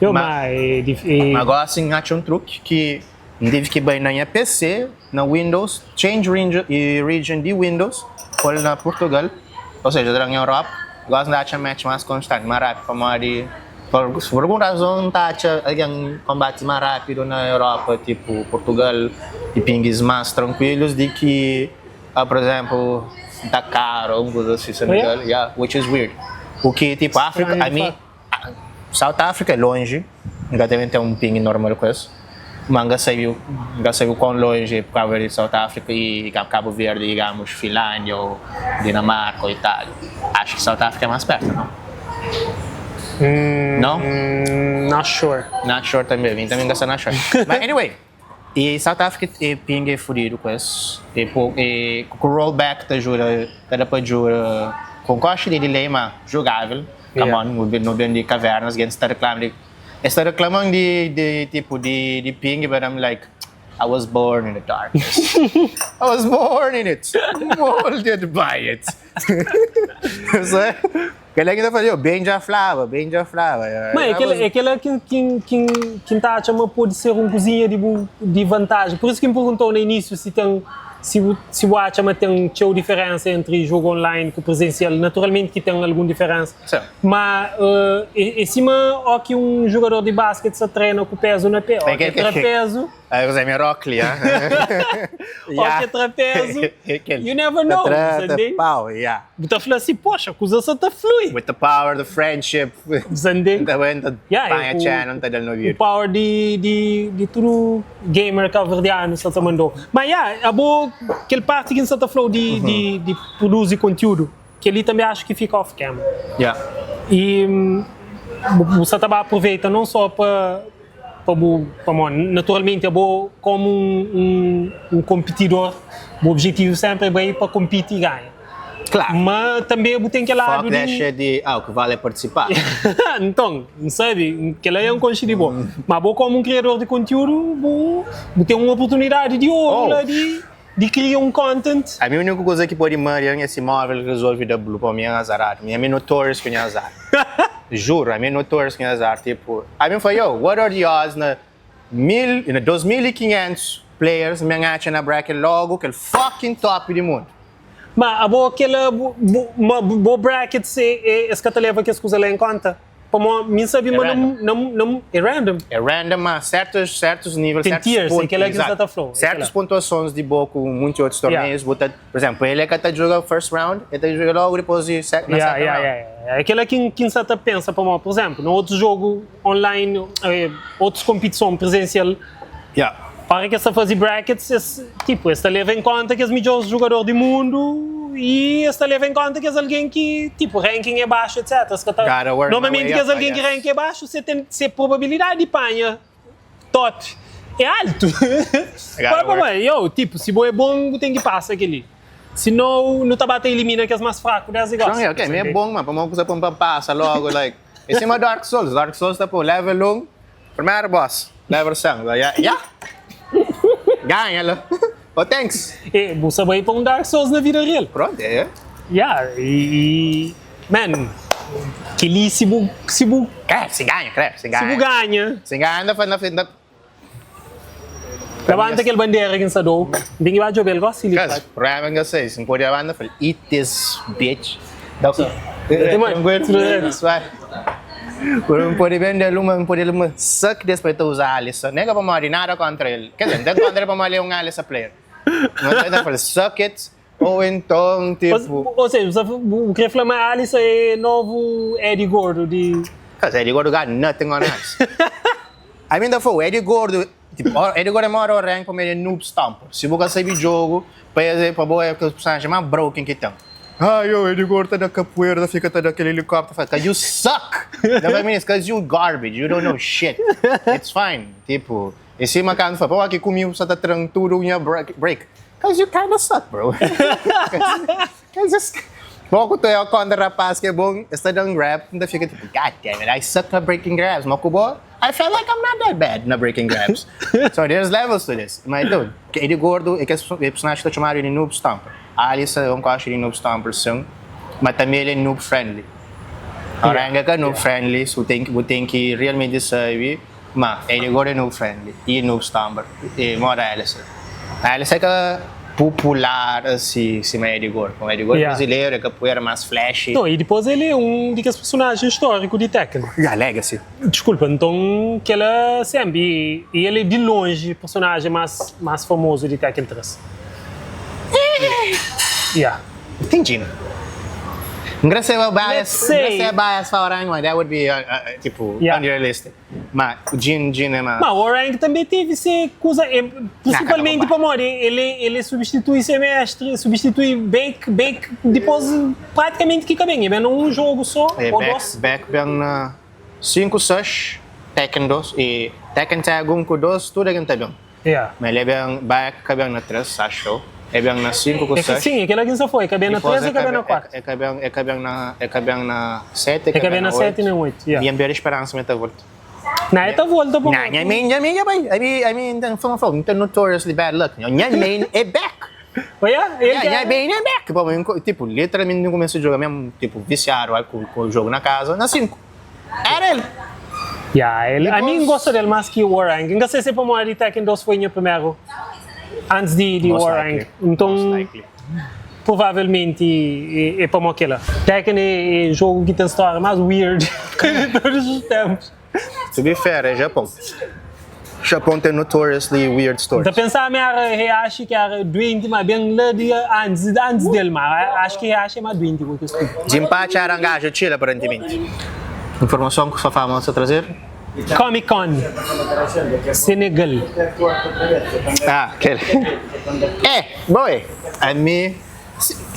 Speaker 1: Eu,
Speaker 2: Mas- Mas agora, assim, acho um truque que tive que ir na PC, na Windows, change region de Windows, pôr na Portugal, ou seja, na Europa, gosto de achar match mais constante, mais rápido, para mais por alguma razão, está alguém combate mais rápido na Europa, tipo Portugal, e pingues mais tranquilos de que, por exemplo, Dakar ou coisa assim, Senegal, yeah, which is weird. O que, tipo, África, a mim, South Africa é longe, ainda devem ter um ping normal com isso. Mas saiu quão longe por causa de South Africa e Cabo Verde, digamos, Finlândia ou Dinamarca ou Itália. Acho que South Africa é mais perto, não? Não?
Speaker 1: Not sure.
Speaker 2: Not sure também, vim também gastar not sure. Mas anyway, e South Africa é ping é fodido com isso. E com o rollback da jura, da para jura, com costa de delay, mas jogável. Come on, no bem de cavernas, alguém está reclamando de tipo de ping, but I'm like, I was born in the darkness. I was born in it. Molded by it. Sabe? Aquele ainda falou, bem já flava.
Speaker 1: Mas aquela que está a chamar pode ser um cozinha de vantagem. Por isso que me perguntou no início se o Achama tem diferença entre jogo online e presencial. Naturalmente que tem alguma diferença.
Speaker 2: Sim.
Speaker 1: Mas em cima, ó que um jogador de basquete se treina com peso na pé. Ó que trapezo.
Speaker 2: Aí você me rockly, ah?
Speaker 1: Ó que trapezo. You never know.
Speaker 2: Pau, yeah.
Speaker 1: Você fala assim, poxa, a coisa só está flui.
Speaker 2: With the power, the friendship.
Speaker 1: Zandê.
Speaker 2: Também tá panha channel, não tá dando
Speaker 1: O
Speaker 2: vídeo.
Speaker 1: power de tudo gamer calverdiano, se você mandou. Mas, aquele parte que você falou de produzir conteúdo, que ali também acho que fica off-cam.
Speaker 2: Yeah.
Speaker 1: E você aproveita não só para naturalmente, é bom como um competidor, o objetivo sempre é ir para competir e ganhar.
Speaker 2: Claro.
Speaker 1: Mas também tem aquele lado
Speaker 2: Fuck that shit de, o que vale é participar.
Speaker 1: Então, não sabe, que ele é um conselho bom. Mas vou como um criador de conteúdo, vou ter uma oportunidade de ouro de criar um content.
Speaker 2: A minha única coisa que pode mandar é esse móvel resolve da Blue para mim é azarado. A minha notorious que é azar. Juro, a minha notorious que é azar. Tipo, a mim foi, what are the odds na 2.500 players me engatem na bracket logo, aquele fucking top do mundo.
Speaker 1: Mas a boa bracket é que te leva que as coisas lá em conta. Para mim sabe, mas não é random.
Speaker 2: É random, mas certos níveis,
Speaker 1: tem
Speaker 2: certos
Speaker 1: tiers,
Speaker 2: pontos.
Speaker 1: aquela que você está falando.
Speaker 2: Certas pontuações de boa com muitos outros torneios. Por exemplo, ele é que está jogando first round, ele está jogando logo depois de second round.
Speaker 1: Aquela que você pensa, por exemplo, no outro jogo online, outras competições presencial, para que você fazer brackets, tipo, você leva em conta que os melhores jogadores do mundo e você leva em conta que é alguém que, tipo, ranking é baixo, etc. Normalmente, que é alguém que ranking é baixo, você tem probabilidade de panha top. É alto. Tipo, se é bom, tem que passar aquele. Se não tá batendo, elimina que é mais fraco, das igual.
Speaker 2: Ok, é bom, mas para uma passa logo, like. Esse é Dark Souls. Dark Souls está por level 1, primeiro boss, level 100. Ganha lá. Oh, thanks.
Speaker 1: Você vai para um Dark Souls na vida real.
Speaker 2: Pronto, é.
Speaker 1: Man, que ali se ganha.
Speaker 2: Se ganha, na frente.
Speaker 1: Levanta aquele bandeira que você deu. Bem que vai jogar, ele gosta de
Speaker 2: limpar. Problema que eu sei, se não pode levantar, fala, eat this bitch. Dá o quê? Não pode vender não pode suck depois de usar a Alisson. Nega para morrer nada contra ele. Quer dizer, não tem contra ele para morrer um Alisson player. Mas ele fala, suck it, ou então, tipo...
Speaker 1: Ou seja, o que reclama a Alisson é novo Eddie Gordo de...
Speaker 2: Because Eddie Gordo got nothing on us. I mean, o Eddie Gordo... Tipo, Eddie Gordo é maior rank para meio noob stomper. Se você sabe jogo, para boa que os personagens mais broken que tem. Eddie Gordo tá da capoeira, fica daquele helicóptero. Because you suck! Because you garbage, you don't know shit. It's fine. Tipo, esse macano fala, pô, aqui comigo só tá tranquilo unha break. Because you kinda suck, bro. Pouco tu é o contra rapaz que é bom, está dando grab, ainda fica tipo, god damn it, I suck at breaking grabs. Mas o bom, I felt like I'm not that bad na breaking grabs. So there's levels to this. Mas, dude, ele gordo, que é personagem que eu chamaram de Noob Stomper. A Alice, eu não acho de Noob Stomper, sim. Mas também ele é noob friendly. Orang que é noob friendly, so tem que realmente saber, mas ele gordo é noob friendly. E Noob Stomper. E mora a Alice. A Alice é que popular assim, se é de gordo. O Eddie Gordo brasileiro, é capoeira mais flash.
Speaker 1: Não, e depois ele é daqueles personagens históricos de Tekken.
Speaker 2: Legacy.
Speaker 1: Desculpa, então que ela sempre, e ele é de longe o personagem mais famoso de Tekken 3.
Speaker 2: Entendi. Engraçado é bias para orang, mas that would be tipo unrealistic. Mas o Jin é mais.
Speaker 1: Mas o Orang também teve essa coisa, principalmente para morrer, ele substitui semestre, substitui Bake, depois praticamente que bem, é um jogo só ou dois.
Speaker 2: Back bem na 5 6 Tekken 2 e Tekken Tag 1 com 2 tudo é bem. Mas ele é bem back bem na 3 acho. É bem na 5 com 6.
Speaker 1: Sim, aquela que só foi, cabia na 3 e cabia na 4.
Speaker 2: É bem na 7,
Speaker 1: é cabia na 7 e na 8.
Speaker 2: Minha melhor esperança é volta.
Speaker 1: Não, é volta para.
Speaker 2: I mean, então notoriously bad luck. Minha main é back. Minha main é back. Tipo, literalmente no começo do jogo mesmo, tipo, viciado com o jogo na casa, na 5. Era ele.
Speaker 1: A mim gosto dele mais que o Orang. Não sei se para morrer de Tekken 2 foi o primeiro. Antes de Orang. Então, provavelmente é para aquela. Tekken é o jogo que tem a história mais weird de todos os tempos.
Speaker 2: To be fair, é Japão. Japão tem notoriously weird stories.
Speaker 1: Então, pensar que acho que era doente, mas bem lá de antes dele, mas acho que acho mais doente.
Speaker 2: Jimpachi era gajo chile, aparentemente. Informação que só famosa a trazer?
Speaker 1: Comic Con Senegal.
Speaker 2: Aquele. Boy. A mim.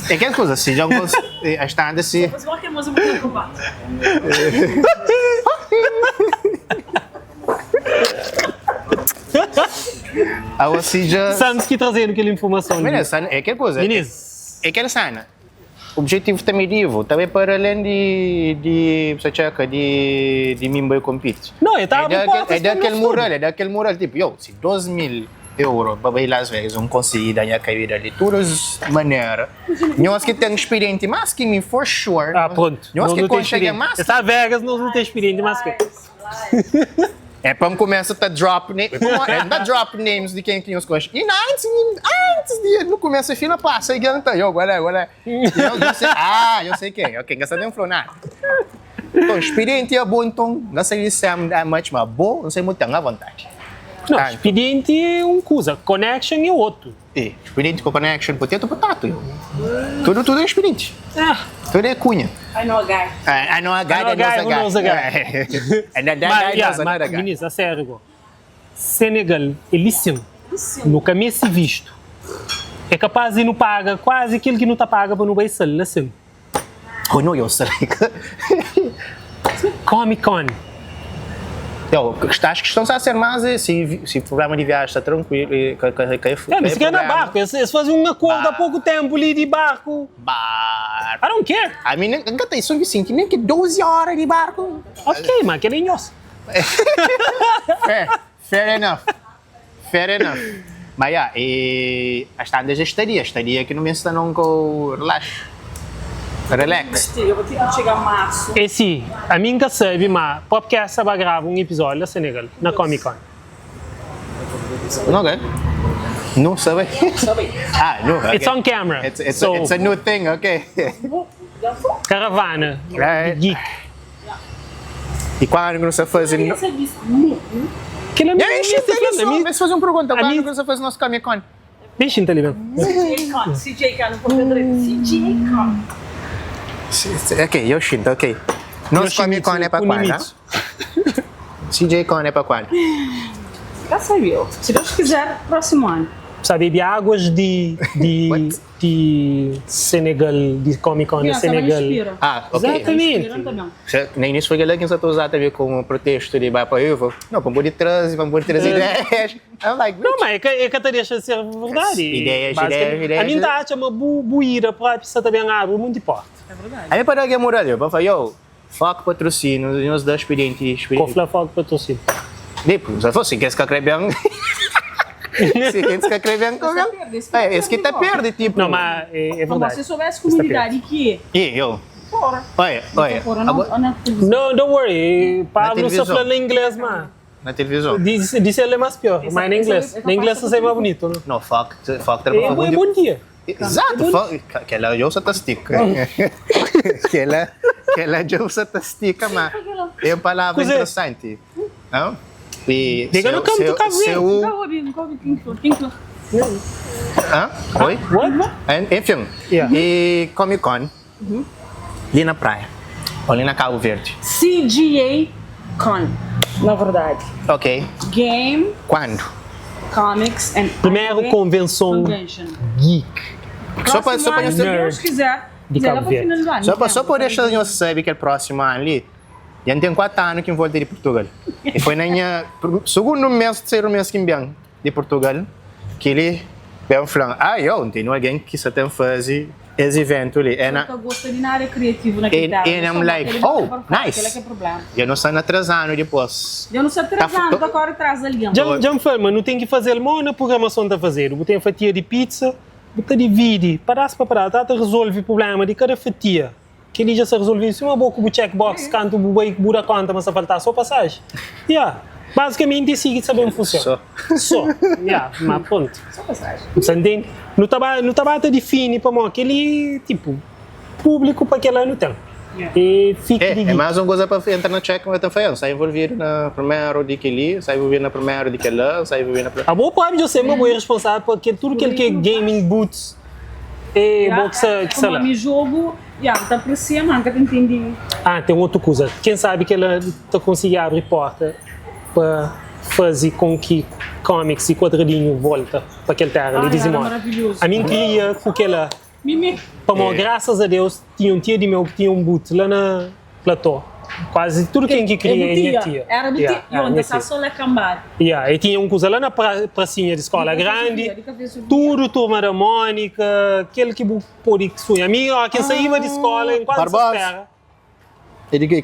Speaker 2: É que coisa assim, já não está assim.
Speaker 3: Mas qual que é a música muito preocupada?
Speaker 2: Ou seja,
Speaker 1: Santos que trazendo aquela informação.
Speaker 2: Menina, é que coisa. É que sana. Objetivo também divo, também para além de Mimbai compete.
Speaker 1: Não, é
Speaker 2: daquele mural tipo, se 2.000 euros para ir Las Vegas, não consegui ganhar a caída de todas as maneiras. Nós que temos experiente mais que mim, for sure.
Speaker 1: Pronto.
Speaker 2: Nós que conseguimos mais.
Speaker 1: Essa Vegas não tem experiente mais que.
Speaker 2: É para começar a drop names, drop names de quem os conhece. E antes de no começo a fila passa e canta eu agora. Eu sei quem. Ok, gasta nem falou nada. Então, experiente é bom, então, não sei se é muito mais bom, não sei muito à vontade.
Speaker 1: Não, expediente é uma coisa, connection é outro.
Speaker 2: Expediente com connection, potato, potato. Tudo é expediente. Tudo é cunha.
Speaker 3: I know a guy.
Speaker 2: I know a guy that knows a guy. And that guy knows another guy.
Speaker 1: Ministro, a sério, Senegal é lícito. Nunca me se visto. É capaz de não pagar quase aquilo que não está paga para não vai ser assim.
Speaker 2: Oh, não, eu sei.
Speaker 1: Comic Con.
Speaker 2: Acho que estão a ser mais se o problema de viagem está tranquilo.
Speaker 1: Mas se na barco, eles fazem um acordo há pouco tempo ali de barco.
Speaker 2: Barco.
Speaker 1: I don't care.
Speaker 2: I mean, nunca tem suficiente, nem que 12 horas de barco.
Speaker 1: Ok, mas que é nosso.
Speaker 2: Fair enough. Mas, e a estanda já estadia que não me está não com relax.
Speaker 3: Eu vou ter que chegar a março.
Speaker 1: E sim, a mim que sabe, mas podcast vai gravar um episódio na Senegal, na Comic Con.
Speaker 2: Ok. Não sabe? Não. Okay.
Speaker 1: It's on camera.
Speaker 2: It's a new thing, ok.
Speaker 1: Caravana, geek.
Speaker 2: E quando não se faz...
Speaker 1: Que não
Speaker 2: Vamos fazer uma pergunta. Quando não se faz nosso Comic Con?
Speaker 1: Deixa ele ali.
Speaker 3: CJ Con, não pode ver. CJ Con.
Speaker 2: Ok, eu sinto, ok. Nosso Comic Con é para quando? CJ Con é para quando?
Speaker 3: Já sabia. Se Deus quiser, próximo ano.
Speaker 1: Sabe, de águas de Senegal, de Comic Con de Senegal.
Speaker 2: Ok.
Speaker 1: Exatamente.
Speaker 2: No início foi aquilo que você usar também como protesto de vai para eu. Não, para poder trazer ideias. I'm like,
Speaker 1: não, mas é que te deixa ser verdade.
Speaker 2: Ideias.
Speaker 1: A mim tá uma buíra para precisar também água muito forte.
Speaker 3: É verdade.
Speaker 2: A mim para que é moral, eu falo, fuck patrocínio, nós dá experiente.
Speaker 1: Kofla fogo patrocínio.
Speaker 2: Depois, se fosse, quer escrever bem. Se quer escrever bem, esse que tá perde, tipo.
Speaker 1: Não, mas é
Speaker 3: Como
Speaker 1: verdade.
Speaker 3: se soubesse comunidade que
Speaker 2: E eu?
Speaker 3: fora.
Speaker 2: Olha,
Speaker 3: Fora, não, na televisão.
Speaker 1: Não, don't worry. Pablo
Speaker 2: televisão.
Speaker 1: só fala em inglês, mas.
Speaker 2: na televisão.
Speaker 1: Disse ele é mais pior, mas em inglês. Em inglês você é mais bonito, não?
Speaker 2: Não, fuck tá
Speaker 1: É bom dia.
Speaker 2: Exato, que ela já usa tastica. que ela já usa tastica, mas é uma palavra
Speaker 1: Cos'è?
Speaker 2: interessante. Não? E
Speaker 1: Diga no campo do cabelo.
Speaker 3: Nunca ouvi quem falou.
Speaker 2: Hã? Oi?
Speaker 1: What?
Speaker 2: Enfim,
Speaker 1: Yeah.
Speaker 2: e Comic Con, ali na praia, ou ali na Cabo Verde.
Speaker 3: CGA Con, na verdade.
Speaker 2: Ok,
Speaker 3: Game,
Speaker 2: quando?
Speaker 3: Comics and
Speaker 1: Primeiro convenção
Speaker 3: Convention.
Speaker 1: geek.
Speaker 2: Só para
Speaker 3: Se Deus
Speaker 1: Nerd
Speaker 3: quiser,
Speaker 1: de
Speaker 3: quiser
Speaker 1: Cabo
Speaker 3: para
Speaker 1: Verde.
Speaker 3: finalizar.
Speaker 2: Só para deixar nós saber que é o próximo ano ali, já tem 4 anos que eu voltei de Portugal. E foi na minha segundo mês, terceiro mês que vim de Portugal, que ele veio falando, eu não tenho alguém que só tem fazer esse evento ali.
Speaker 3: Eu gosto de área criativa naquele
Speaker 2: And I'm like, oh, nice.
Speaker 3: Aquele é que é problema.
Speaker 2: Eu não sei na 3 anos depois.
Speaker 3: Eu não sei atrasando, tá agora atrás ali.
Speaker 1: Já me fala, mas não tem que fazer mal na programação da fazer. Botei a fatia de pizza, botei divide, parasse para parar, tá resolve o problema de cada fatia. Que ele já se resolveu, se uma boca o checkbox, canto o boi que bura conta, mas só faltar só passagem. Yeah. Basicamente, isso que sabemos funciona. Só. Yeah, mas pronto.
Speaker 3: Só passagem.
Speaker 1: Você entende? Não estava define para mim aquele tipo público para aquele ano tem. E fica de
Speaker 2: É mais uma coisa para entrar na check, mas também sai envolvido na primeira de aquele, sai envolvido na primeira de aquele, sai envolvido na primeira.
Speaker 1: A boa parte eu sei, mas eu responsável porque tudo aquilo que é gaming boots é boxa que sei
Speaker 3: Como
Speaker 1: lá.
Speaker 3: a mi jogo, tá para cima, nunca te entendi.
Speaker 1: Ah, tem outra coisa. Quem sabe que ela está conseguindo abrir porta para fazer com que comics e quadradinho volta para aquele terra ali, dizem
Speaker 3: maravilhoso.
Speaker 1: a mim queria com aquela.
Speaker 3: Mimi.
Speaker 1: Como, graças a Deus, tinha um tia de meu que tinha um boot lá na platô. Quase tudo quem que queria é minha tia.
Speaker 3: Era do tia. E onde está só lá cambar.
Speaker 1: E tinha um coisa lá na pracinha de escola grande, tudo turma da Mônica, aquele que pôde sonhar. A mim, ó, quem saía de escola enquanto se
Speaker 2: Barbosa.
Speaker 1: espera.
Speaker 2: Ele que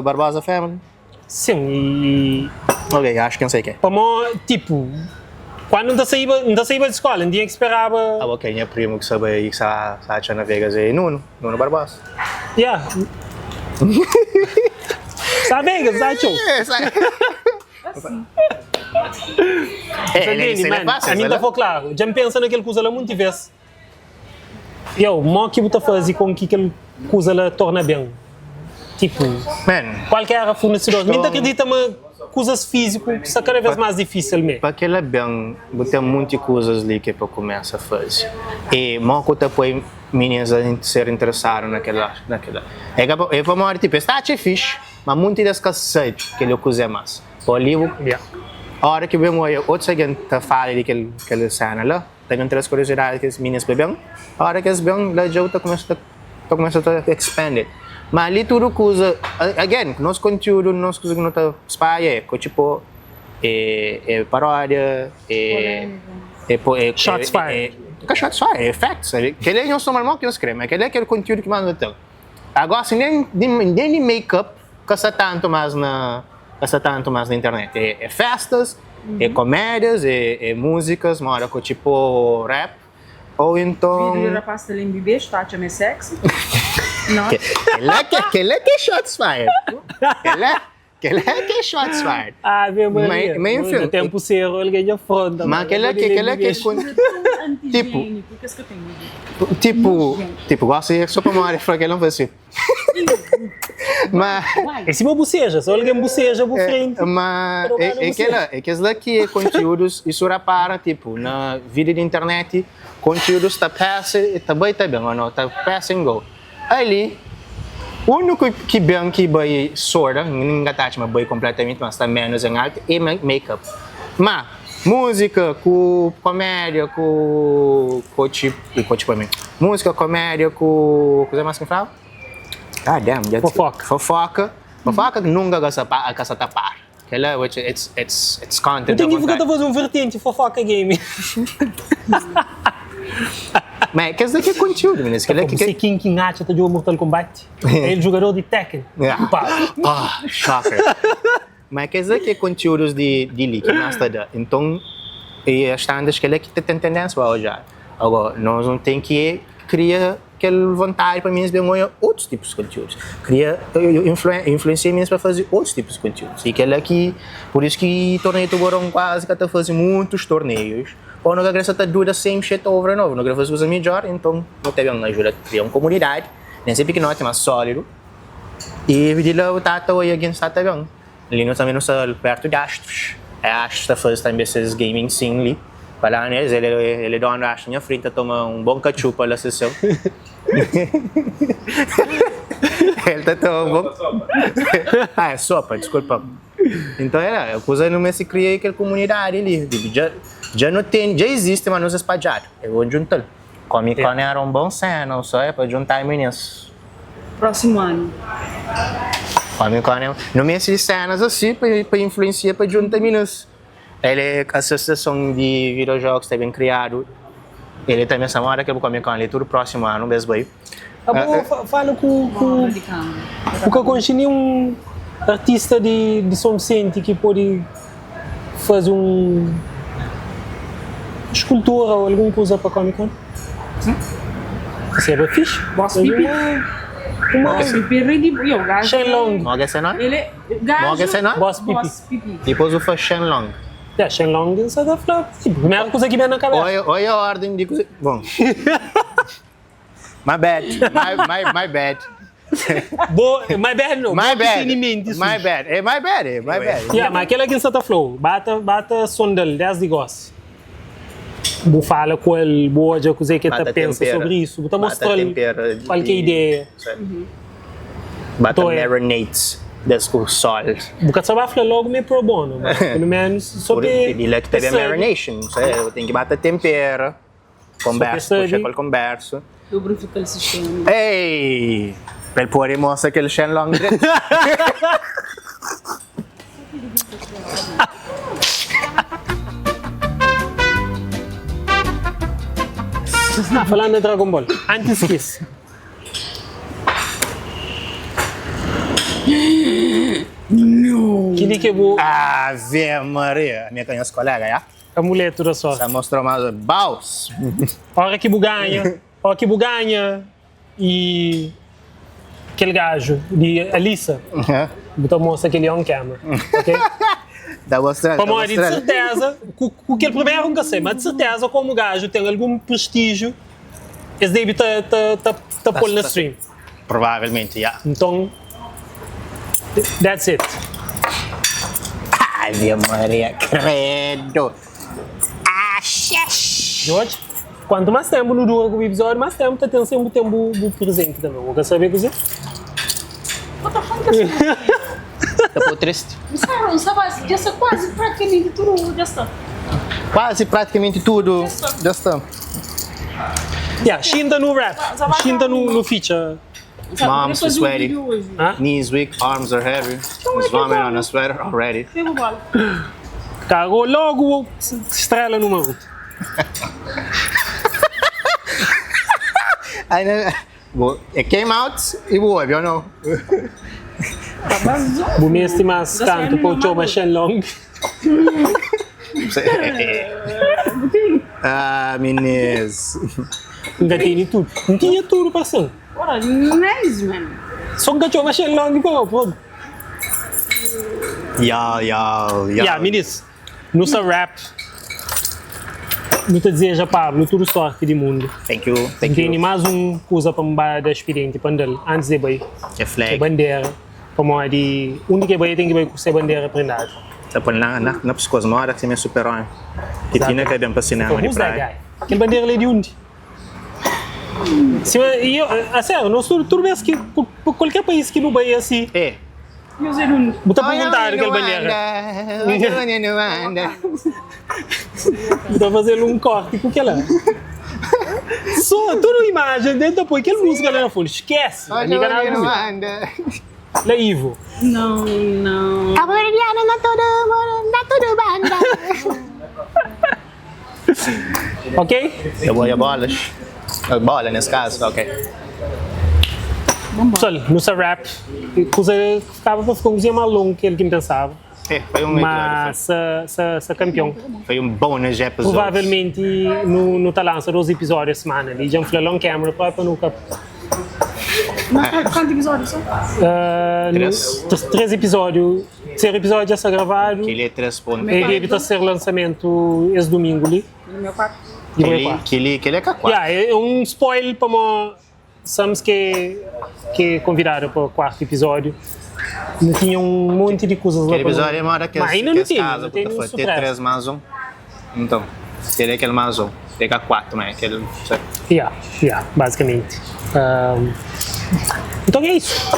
Speaker 2: Barbosa Family?
Speaker 1: Sim, e
Speaker 2: Ok, acho que não sei o que é.
Speaker 1: como, tipo, quando não saía de escola, não tinha que esperar.
Speaker 2: Ok, minha primo que sabe aí que sa na Vegas é Nuno Barbosa.
Speaker 1: Yeah. Sabe, sabe, show.
Speaker 2: Ele é fácil,
Speaker 1: a mim foi claro. Já me pensa naquele coisa lá muitas vezes. Eu, mó que você fazer com que aquele coisa lá torna bem. Tipo, qualquer fornecedor. Me acredita, mas coisas físicas são cada vez mais difícil mesmo.
Speaker 2: Para aquele bem, tem muitas coisas ali que para começar a fazer. E mó que depois meninas a ser interessadas naquela. É para uma tipo, está a fixe, mas muitas das coisas sabem que ele coisa mais. O livro, a hora que vemos outro gente fala de aquela cena lá, tem outras curiosidades que as meninas bebem, a hora que as bebem, lá já começa a expandir. Mas ali tudo coisa, again, nosso conteúdo, nosso coisa que não está espalha, tipo, é paródia,
Speaker 1: Shots fired.
Speaker 2: Shots fired, é facts. Aquele é não só normal que nós queremos, aquele é aquele conteúdo que mais não tem. Agora, assim, nem de make-up, que está tanto mais na internet. É festas, é comédias, é músicas, uma hora com tipo rap, ou então...
Speaker 3: Vídeo da pasta em bebê, está a me sexy. Não.
Speaker 2: Aquele é que é shots fired. Aquele é que é shots fired.
Speaker 1: Ah, meu Maria.
Speaker 2: Mas enfim.
Speaker 1: No tempo zero, ele ganha fronta.
Speaker 2: Mas aquele é que
Speaker 3: Antigênico, o que é que eu tenho?
Speaker 2: tipo, gosto de só para uma área para que ele não faz assim. Mas...
Speaker 1: É cima boceja, só alguém boceja por frente.
Speaker 2: Mas é que aqui é conteúdos, isso repara, tipo, na vida de internet, conteúdos está passing, também está bem, ou não, está passing go. Ali, o único que bem que vai sorda, ninguém está mas vai completamente, mas está menos em arte, é make-up. Mas, música, com comédia, com tipo para mim. Música, comédia, com coisa mais que fala? Ah, damn, fofoca nunca gasta tapar. Aquela, which it's content.
Speaker 1: Eu tenho que ficar a fazer um vertente fofoca game.
Speaker 2: Mas quer dizer que é conteúdo, meninas. Que
Speaker 1: Você quem acha que joga Mortal Kombat? É o jogador de Tekken. Pá.
Speaker 2: Shocker. Mas quer dizer que é conteúdos de leak, não está da. Então, as standards que ele que tem tendência a já. Agora, nós não tem que criar aquela vontade para mim de ver outros tipos de conteúdos. Criar influenciar mesmo para fazer outros tipos de conteúdos. E que ele aqui, por isso que torneio tubarão quase que está fazendo muitos torneios. Ou não regressa a do the same shit over and over. Não regressa a fazer melhor, então não teve uma ajuda a criar uma comunidade, nem sempre que não é mais sólido. E vi lá o Tata hoje aqui está bem. Ali nós também não estamos perto de Astros. Astros está fazendo também esses gaming sim ali. Para lá, né? Ele dá uma Astros na minha frente, toma bom cachupa na sessão. Ele está tomando bom. É sopa, desculpa. Então era, a coisa não se cria aquela comunidade ali. Já não tem, já existe, mas não se espalhado. Eu vou juntar. Comic Con era um bom cena, só é para juntar meninos.
Speaker 3: Próximo ano.
Speaker 2: Comic Con não me ensina cenas assim para influenciar para juntar meninos. Ele é a associação de videojogos que está bem criado. Ele também essa hora que eu vou Comic Con ali tudo próximo ano, mesmo aí.
Speaker 1: Fala com porque continua um artista de São Vicente que pode fazer escultura ou alguma coisa para Comic Con? Você é fixe?
Speaker 3: Boss Pipi. Boss Pipi é ridículo. O gajo.
Speaker 1: Shenlong.
Speaker 2: Moga esse nome?
Speaker 3: Ele é gajo.
Speaker 2: Moga esse nome?
Speaker 1: Boss Pipi.
Speaker 3: Boss Pipi.
Speaker 2: Depois eu faço Shenlong.
Speaker 1: Shenlong você dá falar. Primeira coisa que vem na cabeça.
Speaker 2: Olha a ordem de coisa. Bom. My bad. My bad.
Speaker 1: My bad não.
Speaker 2: My bad. My bad. My bad.
Speaker 1: Yeah, mas aquela que você tá falando, bata sondel, 10 negócios. Vou falar com ele, boa, já coisa que ele pensa sobre isso. Vou mostrar qualquer ideia.
Speaker 2: Bata marinates com sol.
Speaker 1: Porque você vai falar logo meio pro bono, mas pelo menos sobre...
Speaker 2: Ele que teve a marination, tem que bater tempera, conversa, puxa para conversa.
Speaker 3: Lubrifica o sistema.
Speaker 2: Ei! Para ele pôr mostra aquele Shenlong direito.
Speaker 1: Falando de Dragon Ball, antes que isso.
Speaker 3: Não.
Speaker 1: Que que vou...
Speaker 2: Ave Maria! A minha canhoça colega, já?
Speaker 1: A mulher toda só.
Speaker 2: Você mostrou mais baus.
Speaker 1: Hora que buganha e aquele gajo de Alissa. Botou mostra aquele on camera, ok?
Speaker 2: Tá mostrando,
Speaker 1: para morrer de certeza, com aquele primeiro nunca sei, mas de certeza como o gajo tem algum prestígio, esse deve estar pôr na stream.
Speaker 2: Provavelmente, já.
Speaker 1: Então, that's it.
Speaker 2: Ave Maria, credo.
Speaker 1: George, quanto mais tempo não dura o episódio, mais tempo tem sempre o tempo presente também. Vou querer saber coisa?
Speaker 2: Estou triste.
Speaker 3: Não sabe, já está quase praticamente tudo, já está.
Speaker 2: Quase praticamente tudo, já está.
Speaker 1: Yeah, Shinda no rap, Shinda no feature.
Speaker 2: Mom's sweaty, knees weak, arms are heavy. He's vomiting on a sweater already.
Speaker 1: Cagou logo, estrela no maluco.
Speaker 2: It came out, it was, you know.
Speaker 1: Bumesti mas canto para o Choma Shenlong.
Speaker 2: Meninas.
Speaker 1: Ainda tinha tudo. Não tinha tudo para ser.
Speaker 3: Ora, não é isso, mano.
Speaker 1: Só que o Choma Shenlong para o
Speaker 2: Yeah,
Speaker 1: meninas. Nossa rap. Não te deseja, Pablo, tudo sorte do mundo.
Speaker 2: Thank you.
Speaker 1: Tem mais coisa para me dar experiente para ele antes de ir.
Speaker 2: Que flag.
Speaker 1: Bandeira. Como é de onde que vai tem que ir com essa bandeira prendada.
Speaker 2: Tá por na pescoço uma hora que me superou. Que tinha que bem para cinema de praia.
Speaker 1: Que bandeira ali de onde? Se eu, a sério, nós tudo bem que por qualquer país que não vai assim.
Speaker 2: É.
Speaker 1: Botar perguntar aquela bandeira. Botar fazer um corte com aquela. Só tudo imagem dentro depois aquela música lá na folha. Esquece. Amiga na La Ivo.
Speaker 3: Não.
Speaker 2: A boliviana na toda banda.
Speaker 1: Ok?
Speaker 2: Eu vou a bolas. Bola, nesse caso, ok.
Speaker 1: Pessoal, nossa rap, coisa que ficava para ficar um dia mais longo que ele que pensava.
Speaker 2: Foi um
Speaker 1: Mas sa campeão.
Speaker 2: Foi um bônus de episódio.
Speaker 1: Provavelmente no tá lança 12 episódios a semana. Ele já falou long camera para nunca.
Speaker 3: Quantos episódios são?
Speaker 2: Três.
Speaker 1: 3 episódios. 3 episódios já está gravado.
Speaker 2: Que ele é 3 pontos.
Speaker 1: Ele deve ser lançamento esse domingo ali.
Speaker 3: No meu quarto.
Speaker 2: Que ele é com a 4.
Speaker 1: Yeah, é um spoiler para nós. Sabemos que convidaram para o 4º episódio. Não tinha um monte de coisas lá.
Speaker 2: Aquele episódio é uma hora que
Speaker 1: mas ainda não tem.
Speaker 2: casa,
Speaker 1: Tem
Speaker 2: porque
Speaker 1: um
Speaker 2: foi ter 3 mais um. Então, seria aquele mais um. Pega 4, mas aquele.
Speaker 1: Yeah, basicamente. Então é isso.